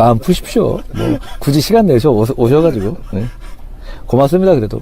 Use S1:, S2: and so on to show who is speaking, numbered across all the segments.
S1: 마음 푸십시오. 뭐 굳이 시간 내셔 오셔가지고. 네. 고맙습니다. 그래도.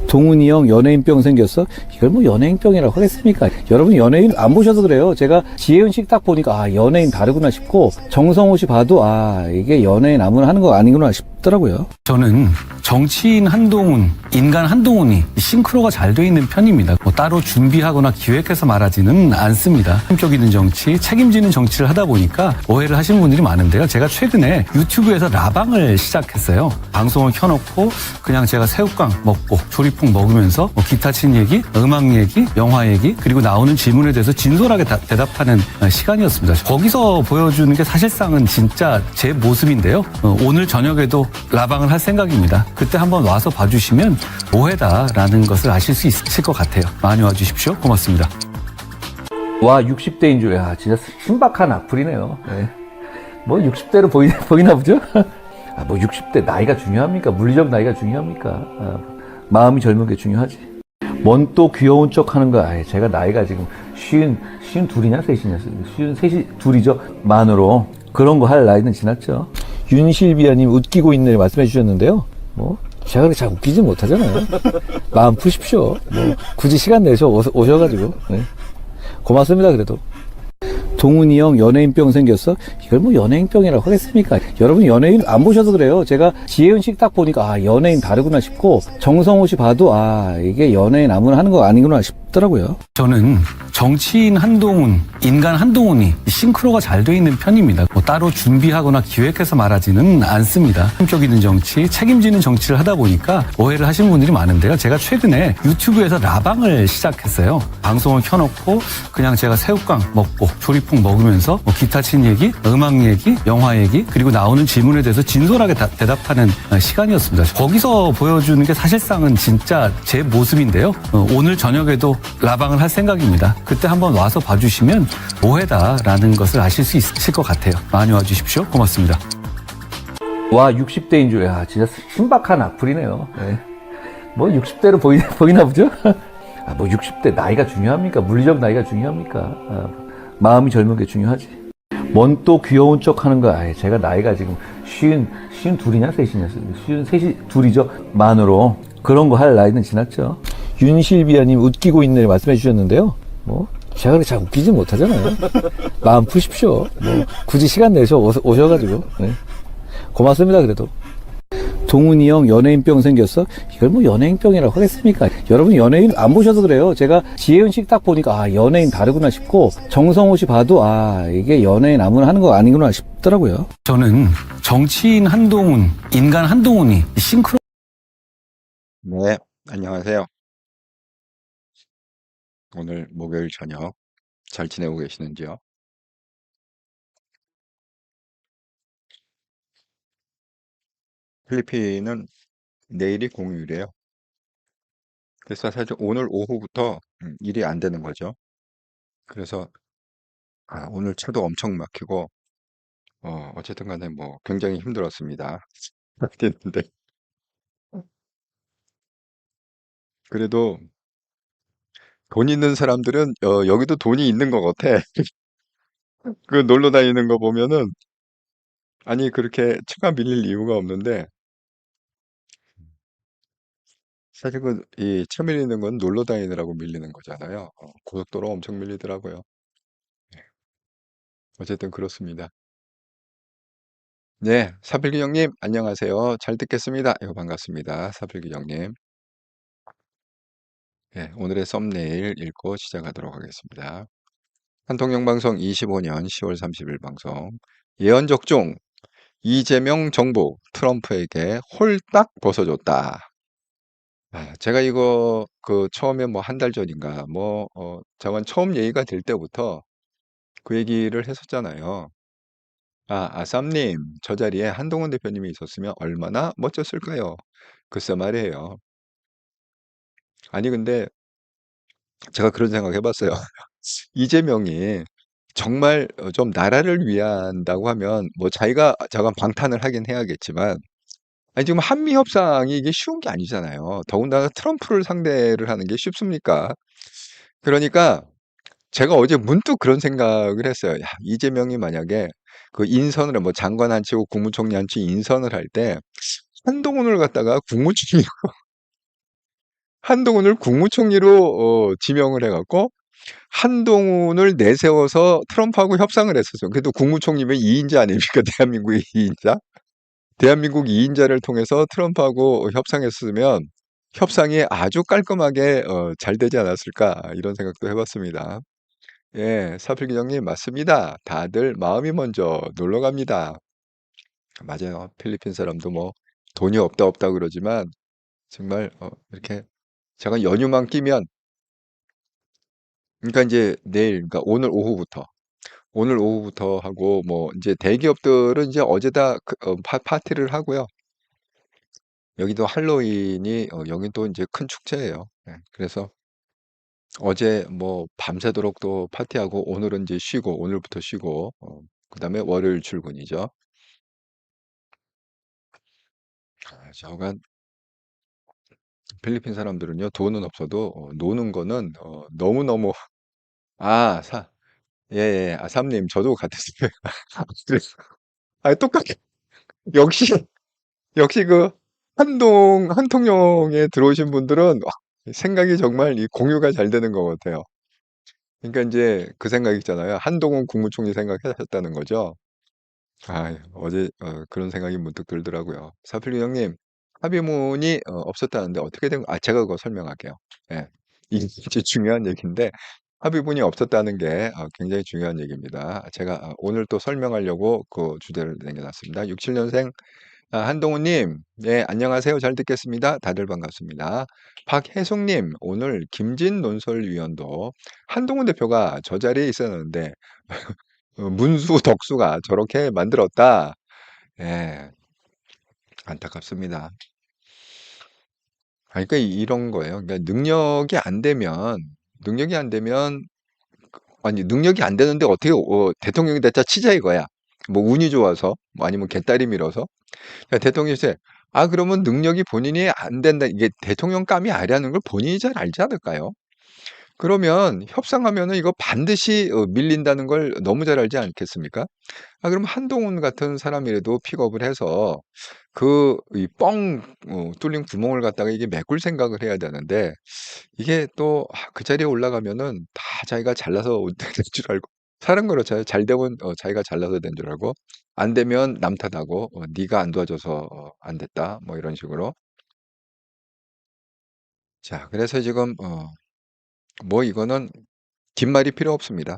S1: 동훈이 형 연예인병 생겼어? 이걸 뭐 연예인병이라고 하겠습니까? 여러분 연예인 안 보셔서 그래요. 제가 지혜은 씨 딱 보니까 아 연예인 다르구나 싶고 정성호 씨 봐도 아 이게 연예인 아무나 하는 거 아니구나 싶더라고요. 저는 정치인 한동훈, 인간 한동훈이 싱크로가 잘 돼 있는 편입니다. 뭐 따로 준비하거나 기획해서 말하지는 않습니다. 품격 있는 정치, 책임지는 정치를 하다 보니까 오해를 하시는 분들이 많은데요. 제가 최근에 유튜브에서 라방을 시작했어요. 방송을 켜놓고 그냥 제가 새우깡 먹고 조리풍 먹으면서 뭐 기타 친 얘기, 음악 얘기, 영화 얘기 그리고 나오는 질문에 대해서 진솔하게 대답하는 시간이었습니다. 거기서 보여주는 게 사실상은 진짜 제 모습인데요. 오늘 저녁에도 라방을 할 생각입니다. 그때 한번 와서 봐주시면 오해다라는 것을 아실 수 있을 것 같아요. 많이 와주십시오. 고맙습니다. 와 60대인 줄, 야 진짜 신박한 악플이네요. 네. 뭐 60대로 보이나 보죠? 아, 뭐 60대 나이가 중요합니까? 물리적 나이가 중요합니까? 아, 마음이 젊은 게 중요하지. 뭔 또 귀여운 척 하는 거야. 아이, 제가 나이가 지금 쉰 둘이냐 셋이냐 쉰 셋이 둘이죠. 만으로 그런 거 할 나이는 지났죠. 윤실비아님 웃기고 있네 말씀해 주셨는데요. 뭐 제가 그렇게 잘 웃기지 못하잖아요. 마음 푸십시오. 뭐 굳이 시간 내셔 오셔가지고. 네. 고맙습니다. 그래도. 동훈이 형 연예인병 생겼어? 이걸 뭐 연예인병이라고 하겠습니까? 여러분 연예인 안 보셔서 그래요. 제가 지혜은 씨 딱 보니까 아 연예인 다르구나 싶고 정성호 씨 봐도 아 이게 연예인 아무나 하는 거 아니구나 싶더라고요. 저는 정치인 한동훈, 인간 한동훈이 싱크로가 잘 돼 있는 편입니다. 뭐 따로 준비하거나 기획해서 말하지는 않습니다. 품격 있는 정치, 책임지는 정치를 하다 보니까 오해를 하시는 분들이 많은데요. 제가 최근에 유튜브에서 라방을 시작했어요. 방송을 켜놓고 그냥 제가 새우깡 먹고 조리풍 먹으면서 뭐 기타 친 얘기, 음악 얘기, 영화 얘기 그리고 나오는 질문에 대해서 진솔하게 대답하는 시간이었습니다. 거기서 보여주는 게 사실상은 진짜 제 모습인데요. 오늘 저녁에도 라방을 할 생각입니다. 그때 한번 와서 봐주시면 오해다라는 것을 아실 수 있을 것 같아요. 많이 와주십시오. 고맙습니다. 와 60대인 줄, 야 진짜 신박한 악플이네요. 네. 뭐 60대로 보이나 보죠? 아, 뭐 60대 나이가 중요합니까? 물리적 나이가 중요합니까? 아, 마음이 젊은 게 중요하지. 뭔 또 귀여운 척 하는 거야. 아이, 제가 나이가 지금 쉰 둘이냐 셋이냐 쉰 셋이 둘이죠. 만으로 그런 거 할 나이는 지났죠. 윤실비아님 웃기고 있네 말씀해 주셨는데요. 뭐 제가 그렇게 잘 웃기지 못하잖아요. 마음 푸십시오. 뭐 굳이 시간 내셔 오셔가지고. 네. 고맙습니다. 그래도. 동훈이 형 연예인병 생겼어? 이걸 뭐 연예인병이라고 하겠습니까? 여러분 연예인 안 보셔서 그래요. 제가 지혜은 씨 딱 보니까 아 연예인 다르구나 싶고 정성호 씨 봐도 아 이게 연예인 아무나 하는 거 아니구나 싶더라고요. 저는 정치인 한동훈, 인간 한동훈이 싱크로.
S2: 네, 안녕하세요. 오늘 목요일 저녁 잘 지내고 계시는지요? 필리핀은 내일이 공휴일이에요. 그래서 사실 오늘 오후부터 일이 안 되는 거죠. 그래서 오늘 차도 엄청 막히고 어쨌든 간에 뭐 굉장히 힘들었습니다. 근데 그래도 돈 있는 사람들은 여기도 돈이 있는 것 같아. 그 놀러 다니는 거 보면은 아니 그렇게 차가 밀릴 이유가 없는데 사실 이 차 밀리는 건 놀러 다니느라고 밀리는 거잖아요. 고속도로 엄청 밀리더라고요. 네, 어쨌든 그렇습니다. 네, 사필기 형님, 안녕하세요. 잘 듣겠습니다. 반갑습니다. 사필기 형님. 네, 오늘의 썸네일 읽고 시작하도록 하겠습니다. 한통영 방송 25년 10월 30일 방송. 예언 적중, 이재명 정부 트럼프에게 홀딱 벗어줬다. 제가 이거 처음에 뭐 한 달 전인가 저건 처음 얘기가 될 때부터 그 얘기를 했었잖아요. 쌈님, 저 자리에 한동훈 대표님이 있었으면 얼마나 멋졌을까요? 글쎄 말이에요. 아니, 근데 제가 그런 생각 해봤어요. 이재명이 정말 좀 나라를 위한다고 하면 뭐 자기가 저건 방탄을 하긴 해야겠지만 아니 지금 한미 협상이 이게 쉬운 게 아니잖아요. 더군다나 트럼프를 상대를 하는 게 쉽습니까? 그러니까 제가 어제 문득 그런 생각을 했어요. 야, 이재명이 만약에 그 인선을 뭐 장관 한치고 국무총리 한치 인선을 할 때 한동훈을 갖다가 국무총리로 지명을 해갖고 한동훈을 내세워서 트럼프하고 협상을 했었죠. 그래도 국무총리면 2인자 아닙니까? 대한민국의 2인자? 대한민국 2인자를 통해서 트럼프하고 협상했으면 협상이 아주 깔끔하게 잘 되지 않았을까 이런 생각도 해봤습니다. 예, 사필 기장님 맞습니다. 다들 마음이 먼저 놀러 갑니다. 맞아요. 필리핀 사람도 뭐 돈이 없다 없다 그러지만 정말 이렇게 제가 연휴만 끼면 그러니까 이제 내일 그러니까 오늘 오후부터 하고 뭐 이제 대기업들은 이제 어제다 파티를 하고요. 여기도 할로윈이 여긴 또 이제 큰 축제예요. 예, 그래서 어제 뭐 밤새도록 또 파티하고 오늘은 이제 쉬고 오늘부터 쉬고 그다음에 월요일 출근이죠. 저간 필리핀 사람들은요 돈은 없어도 노는 거는 너무너무 사 예예 삼님 저도 같았어요. 그래서 똑같게 역시 역시 그 한통령에 들어오신 분들은 생각이 정말 이 공유가 잘 되는 것 같아요. 그러니까 이제 그 생각 있잖아요. 한동훈 국무총리 생각하셨다는 거죠. 어제 그런 생각이 문득 들더라고요. 사필리 형님, 합의문이 없었다는데 어떻게 된 제가 그거 설명할게요. 예. 이게 진짜 중요한 얘기인데 합의문이 없었다는 게 굉장히 중요한 얘기입니다. 제가 오늘 또 설명하려고 그 주제를 남겨놨습니다. 67년생 한동훈님, 네, 안녕하세요. 잘 듣겠습니다. 다들 반갑습니다. 박혜숙님, 오늘 김진 논설위원도 한동훈 대표가 저 자리에 있었는데 문수 덕수가 저렇게 만들었다. 예, 안타깝습니다. 그러니까 이런 거예요. 그러니까 능력이 안 되면 아니 능력이 안 되는데 어떻게 대통령이 됐자 치자 이거야. 뭐 운이 좋아서 뭐 아니면 개딸이 밀어서 대통령이 그러면 능력이 본인이 안 된다. 이게 대통령감이 아니라는 걸 본인이 잘 알지 않을까요? 그러면 협상하면은 이거 반드시 밀린다는 걸 너무 잘 알지 않겠습니까? 그럼 한동훈 같은 사람이라도 픽업을 해서 이 뚫린 구멍을 갖다가 이게 메꿀 생각을 해야 되는데 이게 또 그 자리에 올라가면은 다 자기가 잘나서 된 줄 알고 사는 거로 잘 되면 자기가 잘나서 된 줄 알고 안 되면 남 탓하고 네가 안 도와줘서 안 됐다 뭐 이런 식으로. 자, 그래서 지금 뭐 이거는 뒷말이 필요 없습니다.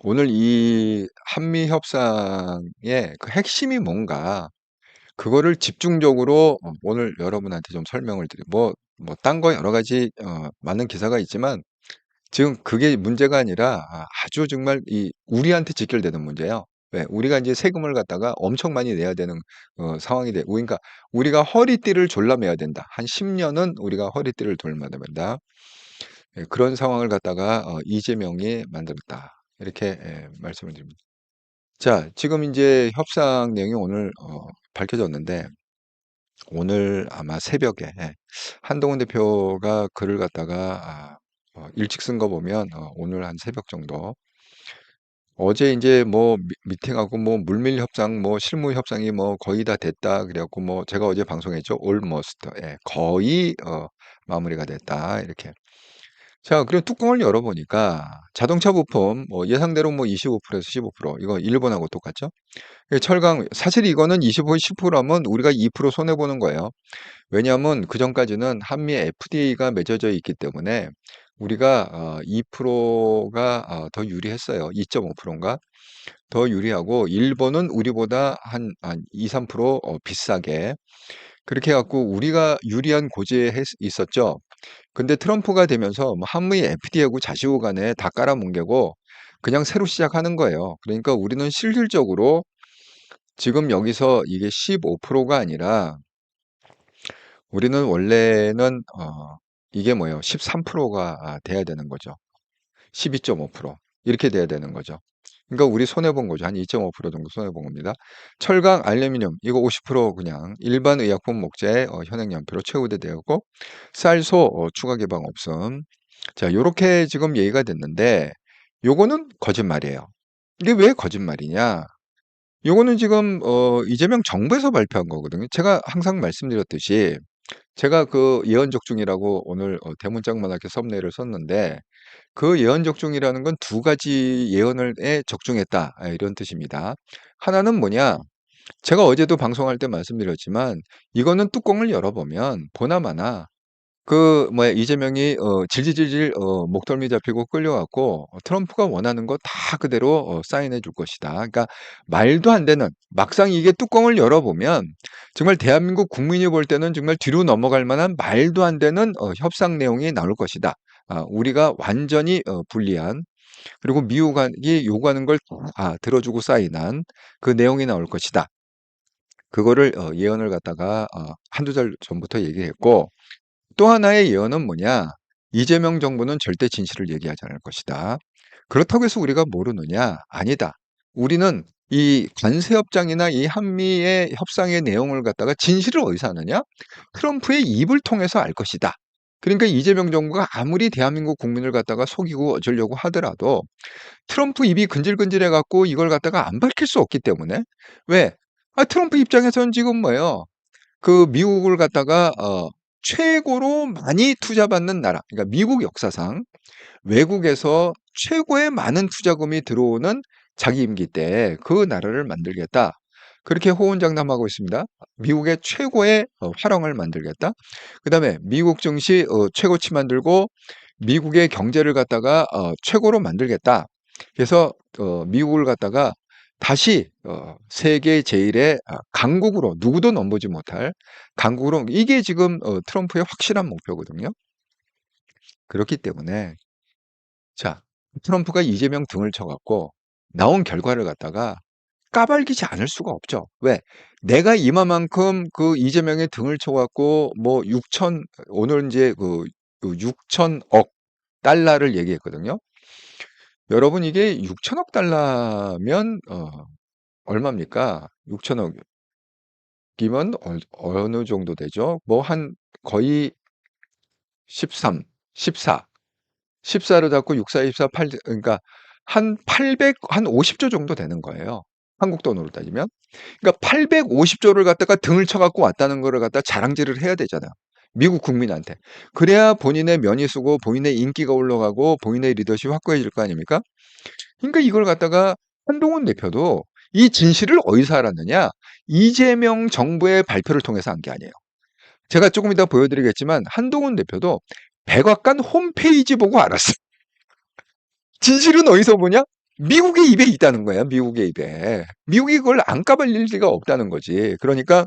S2: 오늘 이 한미 협상의 그 핵심이 뭔가 그거를 집중적으로 오늘 여러분한테 좀 설명을 드려 딴 거 여러 가지 많은 기사가 있지만 지금 그게 문제가 아니라 아주 정말 이 우리한테 직결되는 문제예요. 왜? 우리가 이제 세금을 갖다가 엄청 많이 내야 되는 상황이 돼. 그러니까 우리가 허리띠를 졸라매야 된다. 한 10년은 우리가 허리띠를 졸라매야 된다. 예, 그런 상황을 갖다가 이재명이 만들었다. 이렇게 말씀을 드립니다. 자, 지금 이제 협상 내용이 오늘 밝혀졌는데 오늘 아마 새벽에 한동훈 대표가 글을 갖다가 일찍 쓴 거 보면 오늘 한 새벽 정도 어제 이제 뭐 미팅하고 뭐 물밀 협상 뭐 실무 협상이 뭐 거의 다 됐다 그래갖고 뭐 제가 어제 방송했죠. almost 거의 마무리가 됐다 이렇게. 자, 그리고 뚜껑을 열어보니까 자동차 부품 뭐 예상대로 뭐 25%에서 15% 이거 일본하고 똑같죠? 철강 사실 이거는 25, 10%라면 우리가 2% 손해 보는 거예요. 왜냐하면 그전까지는 한미 FTA가 맺어져 있기 때문에 우리가 2%가 더 유리했어요. 2.5%인가 더 유리하고 일본은 우리보다 한 2, 3% 비싸게 그렇게 해갖고 우리가 유리한 고지에 있었죠. 근데 트럼프가 되면서 뭐 한미 FTA하고 자시고 간에 다 깔아뭉개고 그냥 새로 시작하는 거예요. 그러니까 우리는 실질적으로 지금 여기서 이게 15%가 아니라 우리는 원래는 이게 뭐예요? 13%가 돼야 되는 거죠. 12.5% 이렇게 돼야 되는 거죠. 그러니까 우리 손해 본 거죠. 한 2.5% 정도 손해 본 겁니다. 철강, 알루미늄 이거 50% 그냥 일반 의약품 목재 현행 연표로 최우대되었고 쌀소 추가 개방 없음. 자, 요렇게 지금 얘기가 됐는데 요거는 거짓말이에요. 이게 왜 거짓말이냐? 요거는 지금 이재명 정부에서 발표한 거거든요. 제가 항상 말씀드렸듯이 제가 그 예언적중이라고 오늘 대문짝만하게 썸네일을 썼는데 그 예언적중이라는 건 두 가지 예언을 에 적중했다. 이런 뜻입니다. 하나는 뭐냐? 제가 어제도 방송할 때 말씀드렸지만 이거는 뚜껑을 열어보면 보나마나 그 뭐야 이재명이 질질질질 목덜미 잡히고 끌려갔고 트럼프가 원하는 거 다 그대로 사인해 줄 것이다. 그러니까 말도 안 되는 막상 이게 뚜껑을 열어보면 정말 대한민국 국민이 볼 때는 정말 뒤로 넘어갈 만한 말도 안 되는 협상 내용이 나올 것이다. 우리가 완전히 불리한 그리고 미국이 요구하는 걸 다 들어주고 사인한 그 내용이 나올 것이다. 그거를 예언을 갖다가 한두 달 전부터 얘기했고 또 하나의 예언은 뭐냐? 이재명 정부는 절대 진실을 얘기하지 않을 것이다. 그렇다고 해서 우리가 모르느냐? 아니다. 우리는 이 관세 협정이나 이 한미의 협상의 내용을 갖다가 진실을 어디서 아느냐? 트럼프의 입을 통해서 알 것이다. 그러니까 이재명 정부가 아무리 대한민국 국민을 갖다가 속이고 어쩌려고 하더라도 트럼프 입이 근질근질해 갖고 이걸 갖다가 안 밝힐 수 없기 때문에 왜? 트럼프 입장에서는 지금 뭐예요? 그 미국을 갖다가 최고로 많이 투자받는 나라, 그러니까 미국 역사상 외국에서 최고의 많은 투자금이 들어오는 자기 임기 때 그 나라를 만들겠다. 그렇게 호언장담하고 있습니다. 미국의 최고의 화랑을 만들겠다. 그다음에 미국 증시 최고치 만들고 미국의 경제를 갖다가 최고로 만들겠다. 그래서 미국을 갖다가 다시 세계 제일의 강국으로 누구도 넘보지 못할 강국으로 이게 지금 트럼프의 확실한 목표거든요. 그렇기 때문에 자 트럼프가 이재명 등을 쳐갖고 나온 결과를 갖다가 까발리지 않을 수가 없죠. 왜? 내가 이마만큼 그 이재명의 등을 쳐갖고 뭐 6천 오늘 이제 그 6천억 달러를 얘기했거든요. 여러분 이게 6천억 달러면 얼마입니까? 6천억이면 어느 정도 되죠? 뭐 한 거의 13, 14, 14를 잡고 6, 4, 24, 8 그러니까 한 800, 한 50조 정도 되는 거예요. 한국 돈으로 따지면. 그러니까 850조를 갖다가 등을 쳐갖고 왔다는 거를 갖다 자랑질을 해야 되잖아요. 미국 국민한테. 그래야 본인의 면이 쓰고 본인의 인기가 올라가고 본인의 리더십이 확고해질 거 아닙니까? 그러니까 이걸 갖다가 한동훈 대표도 이 진실을 어디서 알았느냐? 이재명 정부의 발표를 통해서 한 게 아니에요. 제가 조금 이따 보여드리겠지만 한동훈 대표도 백악관 홈페이지 보고 알았어요. 진실은 어디서 보냐? 미국의 입에 있다는 거야. 미국의 입에. 미국이 그걸 안 까발릴 리가 없다는 거지. 그러니까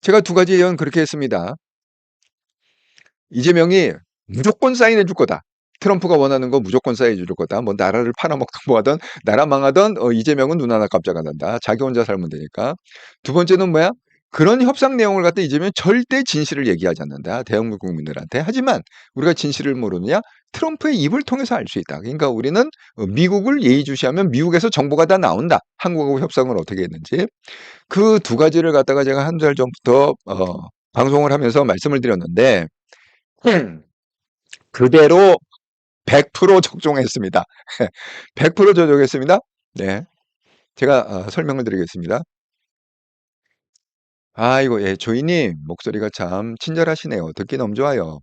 S2: 제가 두 가지 예언 그렇게 했습니다. 이재명이 무조건 사인해 줄 거다. 트럼프가 원하는 거 무조건 사인해 줄 거다. 뭐 나라를 팔아먹던 뭐 하던 나라 망하던 이재명은 눈 하나 깜짝 안 한다. 자기 혼자 살면 되니까. 두 번째는 뭐야? 그런 협상 내용을 갖다 이재명이 절대 진실을 얘기하지 않는다. 대한민국 국민들한테. 하지만 우리가 진실을 모르느냐? 트럼프의 입을 통해서 알 수 있다. 그러니까 우리는 미국을 예의주시하면 미국에서 정보가 다 나온다. 한국하고 협상을 어떻게 했는지. 그 두 가지를 갖다가 제가 한 달 전부터 방송을 하면서 말씀을 드렸는데 그대로 100% 적중했습니다. 100% 적용했습니다. 네. 제가 설명을 드리겠습니다. 아이고, 예, 조이님, 목소리가 참 친절하시네요. 듣기 너무 좋아요.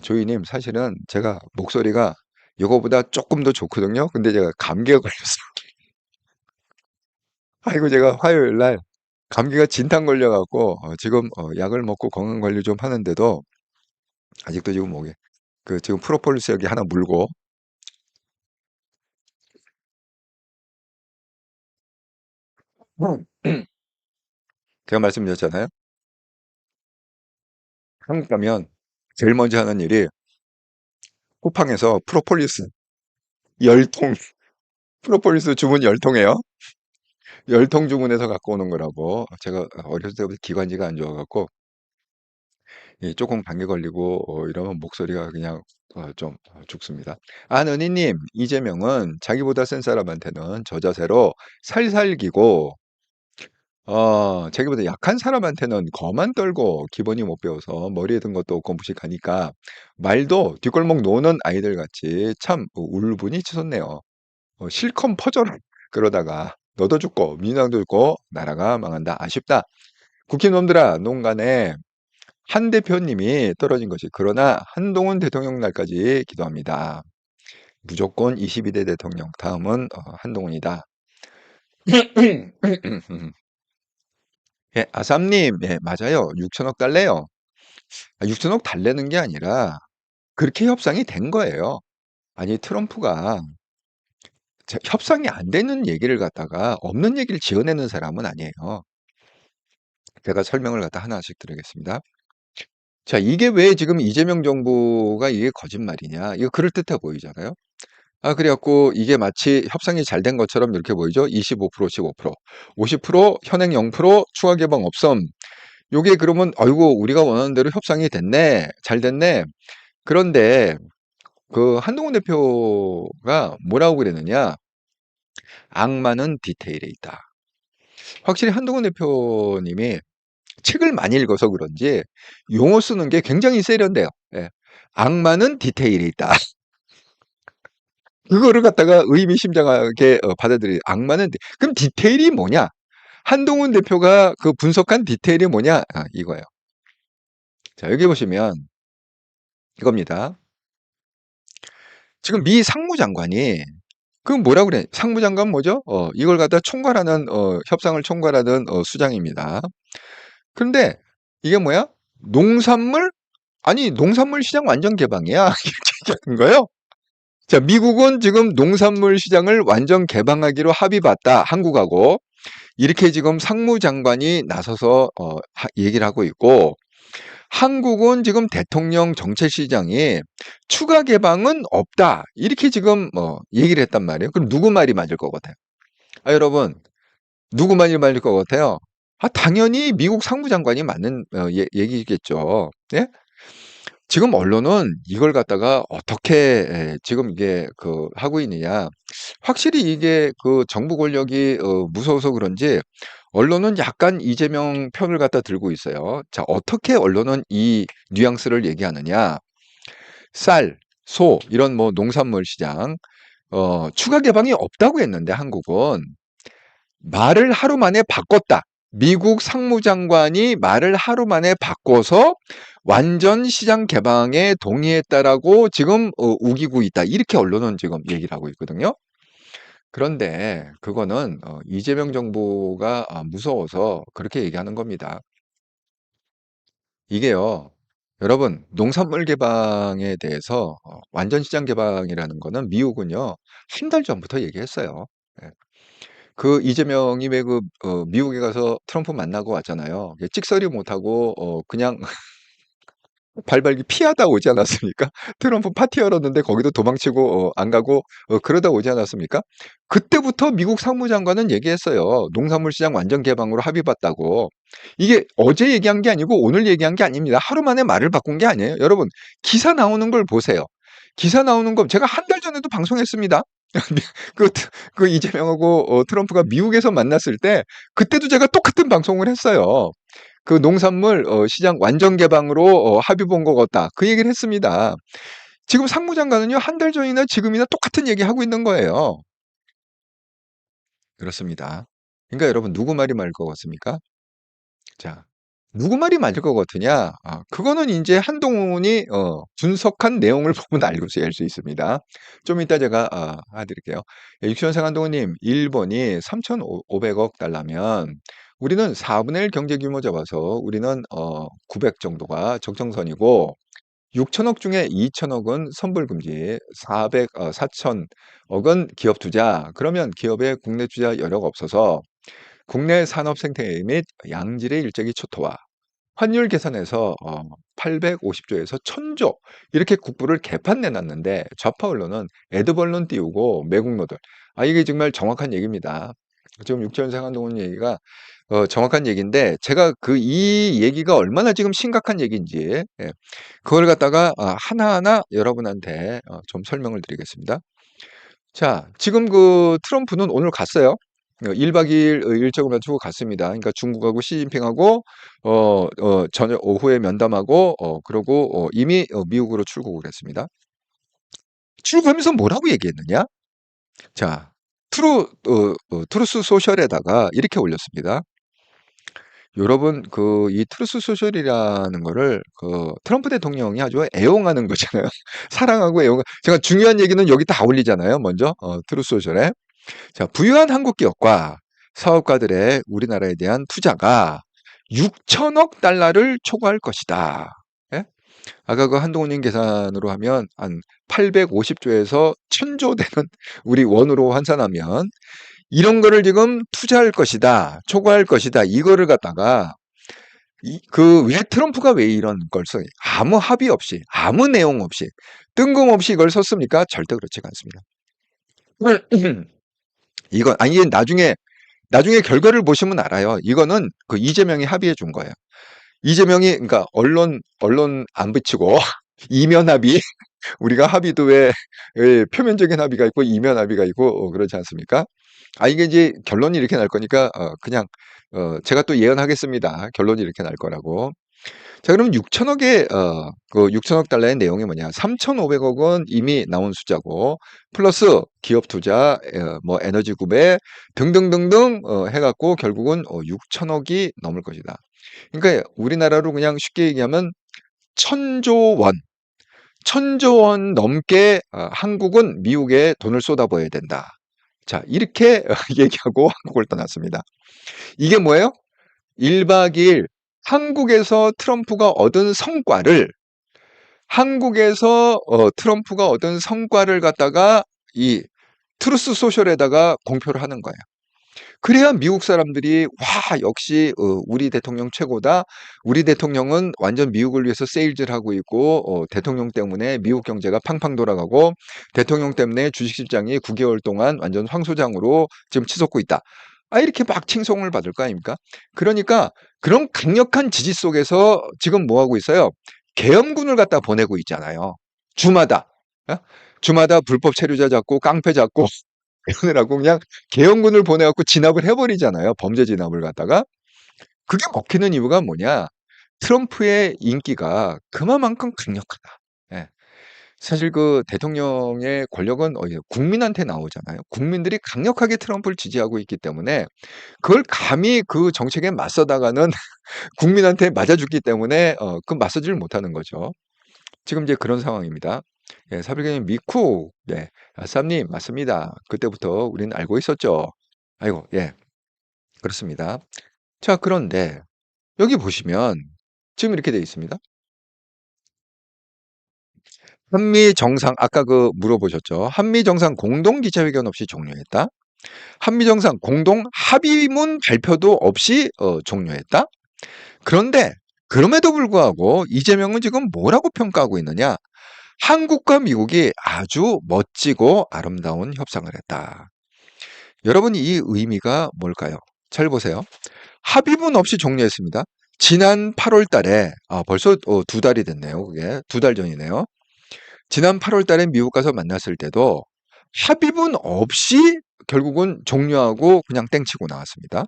S2: 조이님, 사실은 제가 목소리가 이거보다 조금 더 좋거든요. 근데 제가 감기에 걸렸어요. 아이고, 제가 화요일 날 감기가 진탕 걸려갖고, 지금 약을 먹고 건강 관리 좀 하는데도 아직도 지금 목에, 지금 프로폴리스 여기 하나 물고, 제가 말씀드렸잖아요. 한국 가면 제일 먼저 하는 일이 쿠팡에서 프로폴리스 10통, 프로폴리스 주문 10통이에요. 10통 주문해서 갖고 오는 거라고. 제가 어렸을 때부터 기관지가 안 좋아갖고, 조금 감기 걸리고, 이러면 목소리가 그냥 좀 죽습니다. 은희님, 이재명은 자기보다 센 사람한테는 저 자세로 살살기고, 자기보다 약한 사람한테는 거만 떨고 기본이 못 배워서 머리에 든 것도 없고 무식하니까 말도 뒷골목 노는 아이들 같이 참 울분이 치솟네요. 실컷 퍼져라. 그러다가 너도 죽고 민주당도 죽고 나라가 망한다. 아쉽다. 국힘놈들아, 농간에 한 대표님이 떨어진 것이 그러나 한동훈 대통령 날까지 기도합니다. 무조건 22대 대통령 다음은 한동훈이다. 예, 아삼님, 예, 맞아요. 6천억 달래요. 6천억 달래는 게 아니라 그렇게 협상이 된 거예요. 아니, 트럼프가 협상이 안 되는 얘기를 갖다가 없는 얘기를 지어내는 사람은 아니에요. 제가 설명을 갖다 하나씩 드리겠습니다. 자, 이게 왜 지금 이재명 정부가 이게 거짓말이냐? 이거 그럴듯해 보이잖아요. 그래갖고 이게 마치 협상이 잘 된 것처럼 이렇게 보이죠? 25%, 15%, 50%, 현행 0%, 추가 개방 없음. 요게 그러면 아이고 우리가 원하는 대로 협상이 됐네, 잘 됐네. 그런데 그 한동훈 대표가 뭐라고 그랬느냐? 악마는 디테일에 있다. 확실히 한동훈 대표님이 책을 많이 읽어서 그런지 용어 쓰는 게 굉장히 세련돼요. 예. 악마는 디테일에 있다. 그거를 갖다가 의미심장하게 받아들이. 악마는 그럼 디테일이 뭐냐? 한동훈 대표가 그 분석한 디테일이 뭐냐? 이거예요. 자, 여기 보시면 이겁니다. 지금 미 상무장관이 그 뭐라 그래? 상무장관 뭐죠? 이걸 갖다 총괄하는 협상을 총괄하는 수장입니다. 그런데 이게 뭐야? 농산물? 아니, 농산물 시장 완전 개방이야. 이렇게 얘기하는 거예요. 자, 미국은 지금 농산물 시장을 완전 개방하기로 합의봤다. 한국하고. 이렇게 지금 상무장관이 나서서 얘기를 하고 있고, 한국은 지금 대통령 정책시장이 추가 개방은 없다. 이렇게 지금 얘기를 했단 말이에요. 그럼 누구 말이 맞을 것 같아요? 여러분, 누구 말이 맞을 것 같아요? 당연히 미국 상무장관이 맞는 얘기겠죠. 예? 지금 언론은 이걸 갖다가 어떻게 지금 이게 하고 있느냐. 확실히 이게 그 정부 권력이 무서워서 그런지 언론은 약간 이재명 편을 갖다 들고 있어요. 자, 어떻게 언론은 이 뉘앙스를 얘기하느냐. 쌀, 소, 이런 뭐 농산물 시장, 추가 개방이 없다고 했는데 한국은 말을 하루 만에 바꿨다. 미국 상무장관이 말을 하루 만에 바꿔서 완전 시장 개방에 동의했다라고 지금 우기고 있다. 이렇게 언론은 지금 얘기를 하고 있거든요. 그런데 그거는 이재명 정부가 무서워서 그렇게 얘기하는 겁니다. 이게요. 여러분, 농산물 개방에 대해서 완전 시장 개방이라는 거는 미국은요. 한 달 전부터 얘기했어요. 예. 그 이재명이 왜 미국에 가서 트럼프 만나고 왔잖아요. 찍소리 못하고 그냥 발발기 피하다 오지 않았습니까? 트럼프 파티 열었는데 거기도 도망치고 안 가고 그러다 오지 않았습니까? 그때부터 미국 상무장관은 얘기했어요. 농산물 시장 완전 개방으로 합의봤다고. 이게 어제 얘기한 게 아니고 오늘 얘기한 게 아닙니다. 하루 만에 말을 바꾼 게 아니에요. 여러분, 기사 나오는 걸 보세요. 기사 나오는 거 제가 한 달 전에도 방송했습니다. 그, 그 이재명하고 트럼프가 미국에서 만났을 때 그때도 제가 똑같은 방송을 했어요. 그 농산물 시장 완전 개방으로 합의 본 것 같다. 그 얘기를 했습니다. 지금 상무장관은요, 한 달 전이나 지금이나 똑같은 얘기 하고 있는 거예요. 그렇습니다. 그러니까 여러분, 누구 말이 맞을 것 같습니까? 자, 누구 말이 맞을 것 같으냐? 그거는 이제 한동훈이 분석한 내용을 보면 알 수 있습니다. 좀 이따 제가 드릴게요. 육천생 한동훈님, 일본이 3,500억 달러면 우리는 4분의 1 경제 규모 잡아서 우리는 900 정도가 적정선이고 6천억 중에 2천억은 선불금지, 4천억은 기업 투자. 그러면 기업의 국내 투자 여력 없어서 국내 산업 생태 및 양질의 일자리 초토화, 환율 계산해서 850조에서 1000조 이렇게 국부를 개판 내놨는데 좌파 언론은 애드벌룬 띄우고 매국노들. 이게 정말 정확한 얘기입니다. 지금 육천생 한동훈 얘기가 정확한 얘기인데 제가 이 얘기가 얼마나 지금 심각한 얘기인지 그걸 갖다가 하나하나 여러분한테 좀 설명을 드리겠습니다. 자, 지금 그 트럼프는 오늘 갔어요. 1박 2일 일정을 맞추고 갔습니다. 그러니까 중국하고 시진핑하고 저녁 오후에 면담하고 그러고 이미 미국으로 출국을 했습니다. 출국하면서 뭐라고 얘기했느냐? 자, 트루스 소셜에다가 이렇게 올렸습니다. 여러분, 이 트루스 소셜이라는 거를 트럼프 대통령이 아주 애용하는 거잖아요. 사랑하고 애용. 제가 중요한 얘기는 여기 다 올리잖아요. 먼저 트루스 소셜에. 자, 부유한 한국 기업과 사업가들의 우리나라에 대한 투자가 6천억 달러를 초과할 것이다. 예? 아까 그 한동훈님 계산으로 하면 한 850조에서 1000조 되는 우리 원으로 환산하면 이런 거를 지금 투자할 것이다. 초과할 것이다. 이거를 갖다가 왜 트럼프가 왜 이런 걸 써? 아무 합의 없이, 아무 내용 없이, 뜬금없이 이걸 썼습니까? 절대 그렇지가 않습니다. 이게 나중에 결과를 보시면 알아요. 이거는 이재명이 합의해 준 거예요. 이재명이, 그러니까 언론 안 붙이고, 이면 합의, 우리가 합의도 왜 표면적인 합의가 있고, 이면 합의가 있고, 그렇지 않습니까? 이게 이제 결론이 이렇게 날 거니까, 그냥, 제가 또 예언하겠습니다. 결론이 이렇게 날 거라고. 자, 그럼 6천억 달러의 내용이 뭐냐? 3,500억 원 이미 나온 숫자고, 플러스 기업 투자, 뭐 에너지 구매 등등등등 해갖고 결국은 6천억이 넘을 것이다. 그러니까 우리나라로 그냥 쉽게 얘기하면 1,000조 원, 1,000조 원 넘게 한국은 미국에 돈을 쏟아부어야 된다. 자, 이렇게 얘기하고 한국을 떠났습니다. 이게 뭐예요? 1박 2일 한국에서 트럼프가 얻은 성과를 갖다가 이 트루스 소셜에다가 공표를 하는 거예요. 그래야 미국 사람들이 와, 역시 우리 대통령 최고다. 우리 대통령은 완전 미국을 위해서 세일즈를 하고 있고 대통령 때문에 미국 경제가 팡팡 돌아가고 대통령 때문에 주식시장이 9개월 동안 완전 황소장으로 지금 치솟고 있다. 이렇게 막 칭송을 받을 거 아닙니까? 그러니까 그런 강력한 지지 속에서 지금 뭐 하고 있어요? 계엄군을 갖다 보내고 있잖아요. 주마다. 주마다 불법 체류자 잡고 깡패 잡고 이러느라고 그냥 계엄군을 보내갖고 진압을 해버리잖아요. 범죄 진압을 갖다가. 그게 먹히는 이유가 뭐냐? 트럼프의 인기가 그만큼 강력하다. 예. 사실 대통령의 권력은 국민한테 나오잖아요. 국민들이 강력하게 트럼프를 지지하고 있기 때문에 그걸 감히 그 정책에 맞서다가는 국민한테 맞아주기 때문에 맞서지를 못하는 거죠. 지금 이제 그런 상황입니다. 예, 사빌경님 미쿠, 네, 쌈님 맞습니다. 그때부터 우리는 알고 있었죠. 아이고, 예, 그렇습니다. 자, 그런데 여기 보시면 지금 이렇게 돼 있습니다. 한미 정상 아까 물어보셨죠. 한미 정상 공동 기자회견 없이 종료했다. 한미 정상 공동 합의문 발표도 없이 종료했다. 그런데 그럼에도 불구하고 이재명은 지금 뭐라고 평가하고 있느냐? 한국과 미국이 아주 멋지고 아름다운 협상을 했다. 여러분, 이 의미가 뭘까요? 잘 보세요. 합의문 없이 종료했습니다. 지난 8월 달에, 벌써 2달이 됐네요. 그게 2달 전이네요. 지난 8월 달에 미국 가서 만났을 때도 합의문 없이 결국은 종료하고 그냥 땡치고 나왔습니다.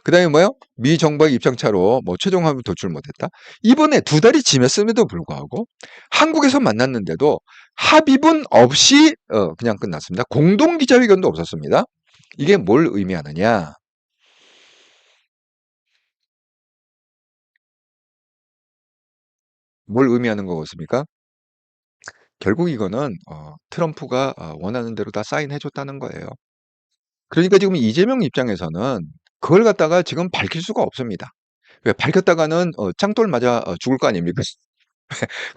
S2: 그 다음에 뭐요? 미 정부의 입장차로 최종 합의 도출 못했다. 이번에 2달이 지났음에도 불구하고 한국에서 만났는데도 합의문 없이 그냥 끝났습니다. 공동 기자회견도 없었습니다. 이게 뭘 의미하느냐? 뭘 의미하는 거겠습니까? 결국 이거는 트럼프가 원하는 대로 다 사인해줬다는 거예요. 그러니까 지금 이재명 입장에서는 그걸 갖다가 지금 밝힐 수가 없습니다. 왜 밝혔다가는 짱돌 맞아 죽을 거 아닙니까?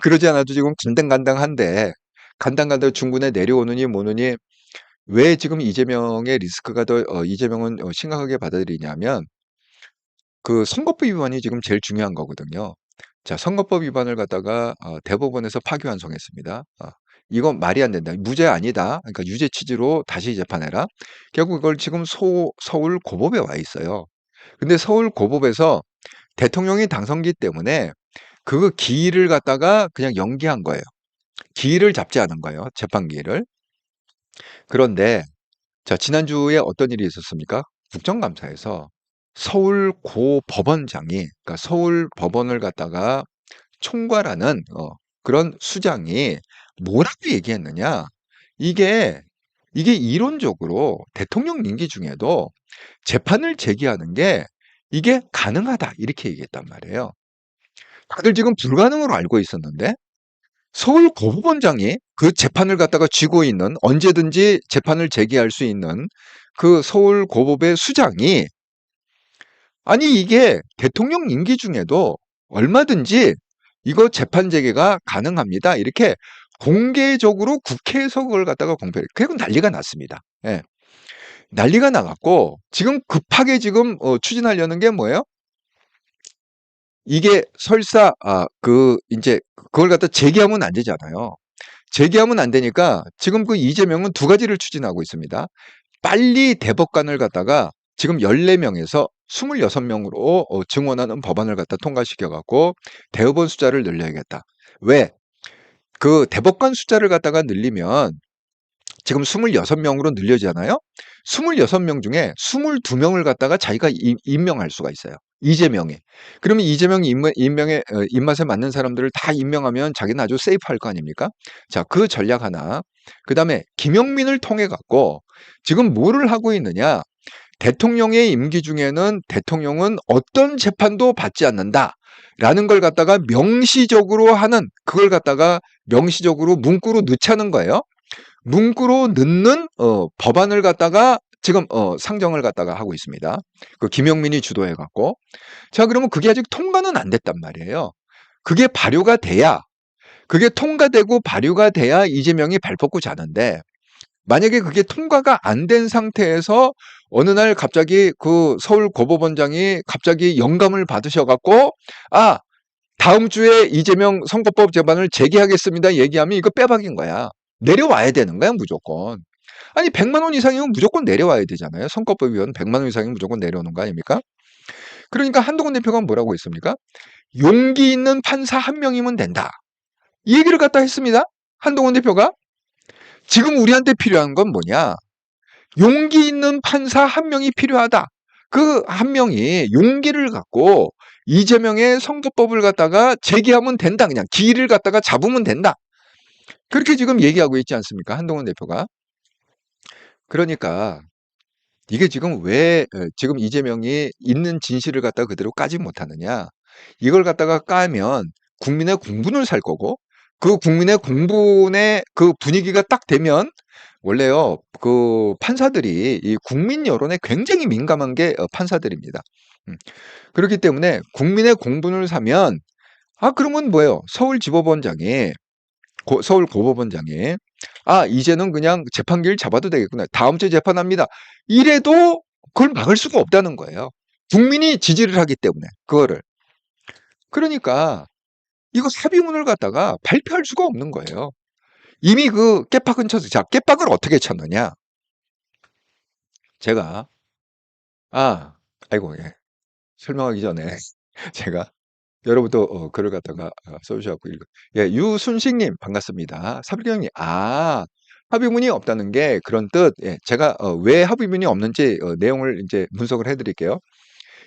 S2: 그러지 않아도 지금 간당간당한데 간당간당 중군에 내려오느니 뭐느니 왜 지금 이재명의 리스크가 이재명은 심각하게 받아들이냐면 선거법 위반이 지금 제일 중요한 거거든요. 자, 선거법 위반을 갖다가 대법원에서 파기환송했습니다. 이건 말이 안 된다. 무죄 아니다. 그러니까 유죄 취지로 다시 재판해라. 결국 이걸 지금 서울 고법에 와 있어요. 근데 서울 고법에서 대통령이 당선기 때문에 그 기일을 갖다가 그냥 연기한 거예요. 기일을 잡지 않은 거예요. 재판 기일을. 그런데 자, 지난주에 어떤 일이 있었습니까? 국정감사에서 서울 고법원장이 그러니까 서울 법원을 갖다가 총괄하는 그런 수장이 뭐라고 얘기했느냐? 이게 이게 이론적으로 대통령 임기 중에도 재판을 제기하는 게 이게 가능하다 이렇게 얘기했단 말이에요. 다들 지금 불가능으로 알고 있었는데 서울고법원장이 그 재판을 갖다가 쥐고 있는 언제든지 재판을 제기할 수 있는 그 서울고법의 수장이 아니 이게 대통령 임기 중에도 얼마든지 이거 재판 제기가 가능합니다. 이렇게 공개적으로 국회에서 그걸 갖다가 공표해. 그리고 난리가 났습니다. 예. 난리가 나갔고 지금 급하게 지금 추진하려는 게 뭐예요? 이게 설사 이제 그걸 갖다 제기하면 안 되잖아요. 제기하면 안 되니까 지금 그 이재명은 두 가지를 추진하고 있습니다. 빨리 대법관을 갖다가 지금 14명에서 26명으로 증원하는 법안을 갖다 통과시켜 갖고 대법원 숫자를 늘려야겠다. 왜? 그 대법관 숫자를 갖다가 늘리면 지금 26명으로 늘려지잖아요. 26명 중에 22명을 갖다가 자기가 임명할 수가 있어요. 이재명이. 그러면 이재명이 임명의 입맛에 맞는 사람들을 다 임명하면 자기는 아주 세이프할 거 아닙니까? 자, 그 전략 하나. 그다음에 김영민을 통해 갖고 지금 뭐를 하고 있느냐? 대통령의 임기 중에는 대통령은 어떤 재판도 받지 않는다라는 걸 갖다가 명시적으로 하는 그걸 갖다가 명시적으로 문구로 넣자는 거예요. 문구로 넣는 법안을 갖다가 지금 상정을 갖다가 하고 있습니다. 그 김영민이 주도해 갖고. 자, 그러면 그게 아직 통과는 안 됐단 말이에요. 그게 발효가 돼야 그게 통과되고 발효가 돼야 이재명이 발 뻗고 자는데 만약에 그게 통과가 안 된 상태에서 어느 날 갑자기 그 서울고법원장이 갑자기 영감을 받으셔 갖고 다음 주에 이재명 선거법 재판을 제기하겠습니다. 얘기하면 이거 빼박인 거야. 내려와야 되는 거야, 무조건. 아니, 100만 원 이상이면 무조건 내려와야 되잖아요. 선거법 위반 100만 원 이상이면 무조건 내려오는 거 아닙니까? 그러니까 한동훈 대표가 뭐라고 했습니까? 용기 있는 판사 한 명이면 된다. 이 얘기를 갖다 했습니다. 한동훈 대표가. 지금 우리한테 필요한 건 뭐냐? 용기 있는 판사 한 명이 필요하다. 그 한 명이 용기를 갖고 이재명의 선거법을 갖다가 제기하면 된다. 그냥 기일을 갖다가 잡으면 된다. 그렇게 지금 얘기하고 있지 않습니까? 한동훈 대표가. 그러니까 이게 지금 왜 지금 이재명이 있는 진실을 갖다가 그대로 까지 못하느냐. 이걸 갖다가 까면 국민의 공분을 살 거고 그 국민의 공분의 그 분위기가 딱 되면 원래요, 그 판사들이 이 국민 여론에 굉장히 민감한 게 판사들입니다. 그렇기 때문에 국민의 공분을 사면 그러면 뭐예요? 서울지법원장이 서울고법원장이 이제는 그냥 재판기를 잡아도 되겠구나. 다음 주에 재판합니다. 이래도 그걸 막을 수가 없다는 거예요. 국민이 지지를 하기 때문에 그거를. 그러니까 이거 사비문을 갖다가 발표할 수가 없는 거예요. 이미 그 깨박은 쳤어요. 자, 깨박을 어떻게 쳤느냐? 제가 아이고 예. 설명하기 전에 제가 여러분도 글을 갖다가 써주셔갖고 예, 유순식님 반갑습니다. 사비경님 합의문이 없다는 게 그런 뜻. 예, 제가 왜 합의문이 없는지 내용을 이제 분석을 해드릴게요.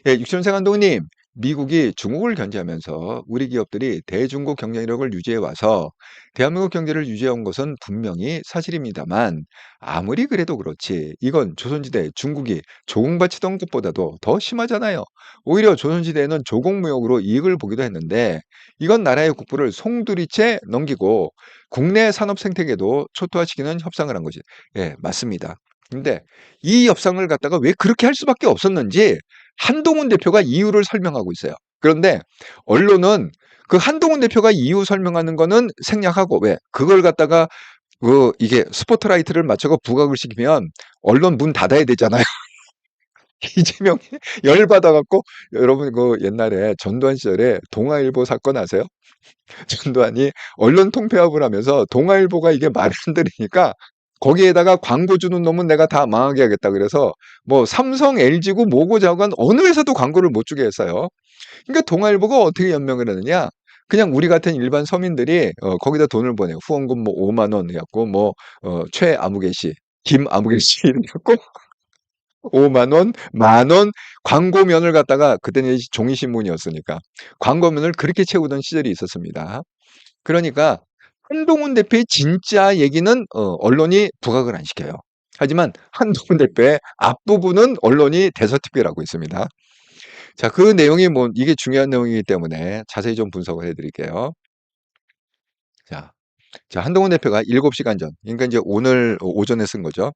S2: 예, 육천생 한동훈님, 미국이 중국을 견제하면서 우리 기업들이 대중국 경쟁력을 유지해 와서 대한민국 경제를 유지해 온 것은 분명히 사실입니다만 아무리 그래도 그렇지 이건 조선시대 중국이 조공바치던 것보다도 더 심하잖아요. 오히려 조선시대에는 조공무역으로 이익을 보기도 했는데 이건 나라의 국부를 송두리째 넘기고 국내 산업 생태계도 초토화시키는 협상을 한 것이 맞습니다. 근데 이 협상을 갖다가 왜 그렇게 할 수밖에 없었는지 한동훈 대표가 이유를 설명하고 있어요. 그런데 언론은 그 한동훈 대표가 이유 설명하는 거는 생략하고 왜 그걸 갖다가 이게 스포트라이트를 맞춰서 부각을 시키면 언론 문 닫아야 되잖아요. 이재명이 열받아 갖고 여러분 그 옛날에 전두환 시절에 동아일보 사건 아세요? 전두환이 언론 통폐합을 하면서 동아일보가 이게 말이 안 들으니까 거기에다가 광고 주는 놈은 내가 다 망하게 하겠다. 그래서 뭐 삼성, LG고 뭐고 자관 어느 회사도 광고를 못 주게 했어요. 그러니까 동아일보가 어떻게 연명을 하느냐? 그냥 우리 같은 일반 서민들이 거기다 돈을 보내요. 후원금 뭐 5만 원 해갖고 뭐 최아무개 씨, 김아무개 씨 이래갖고 5만 원, 만 원 광고면을 갖다가 그때는 종이신문이었으니까 광고면을 그렇게 채우던 시절이 있었습니다. 그러니까 한동훈 대표의 진짜 얘기는 언론이 부각을 안 시켜요. 하지만 한동훈 대표의 앞부분은 언론이 대서특필하고 있습니다. 자, 그 내용이 뭐 이게 중요한 내용이기 때문에 자세히 좀 분석을 해드릴게요. 자, 한동훈 대표가 7시간 전, 그러니까 이제 오늘 오전에 쓴 거죠.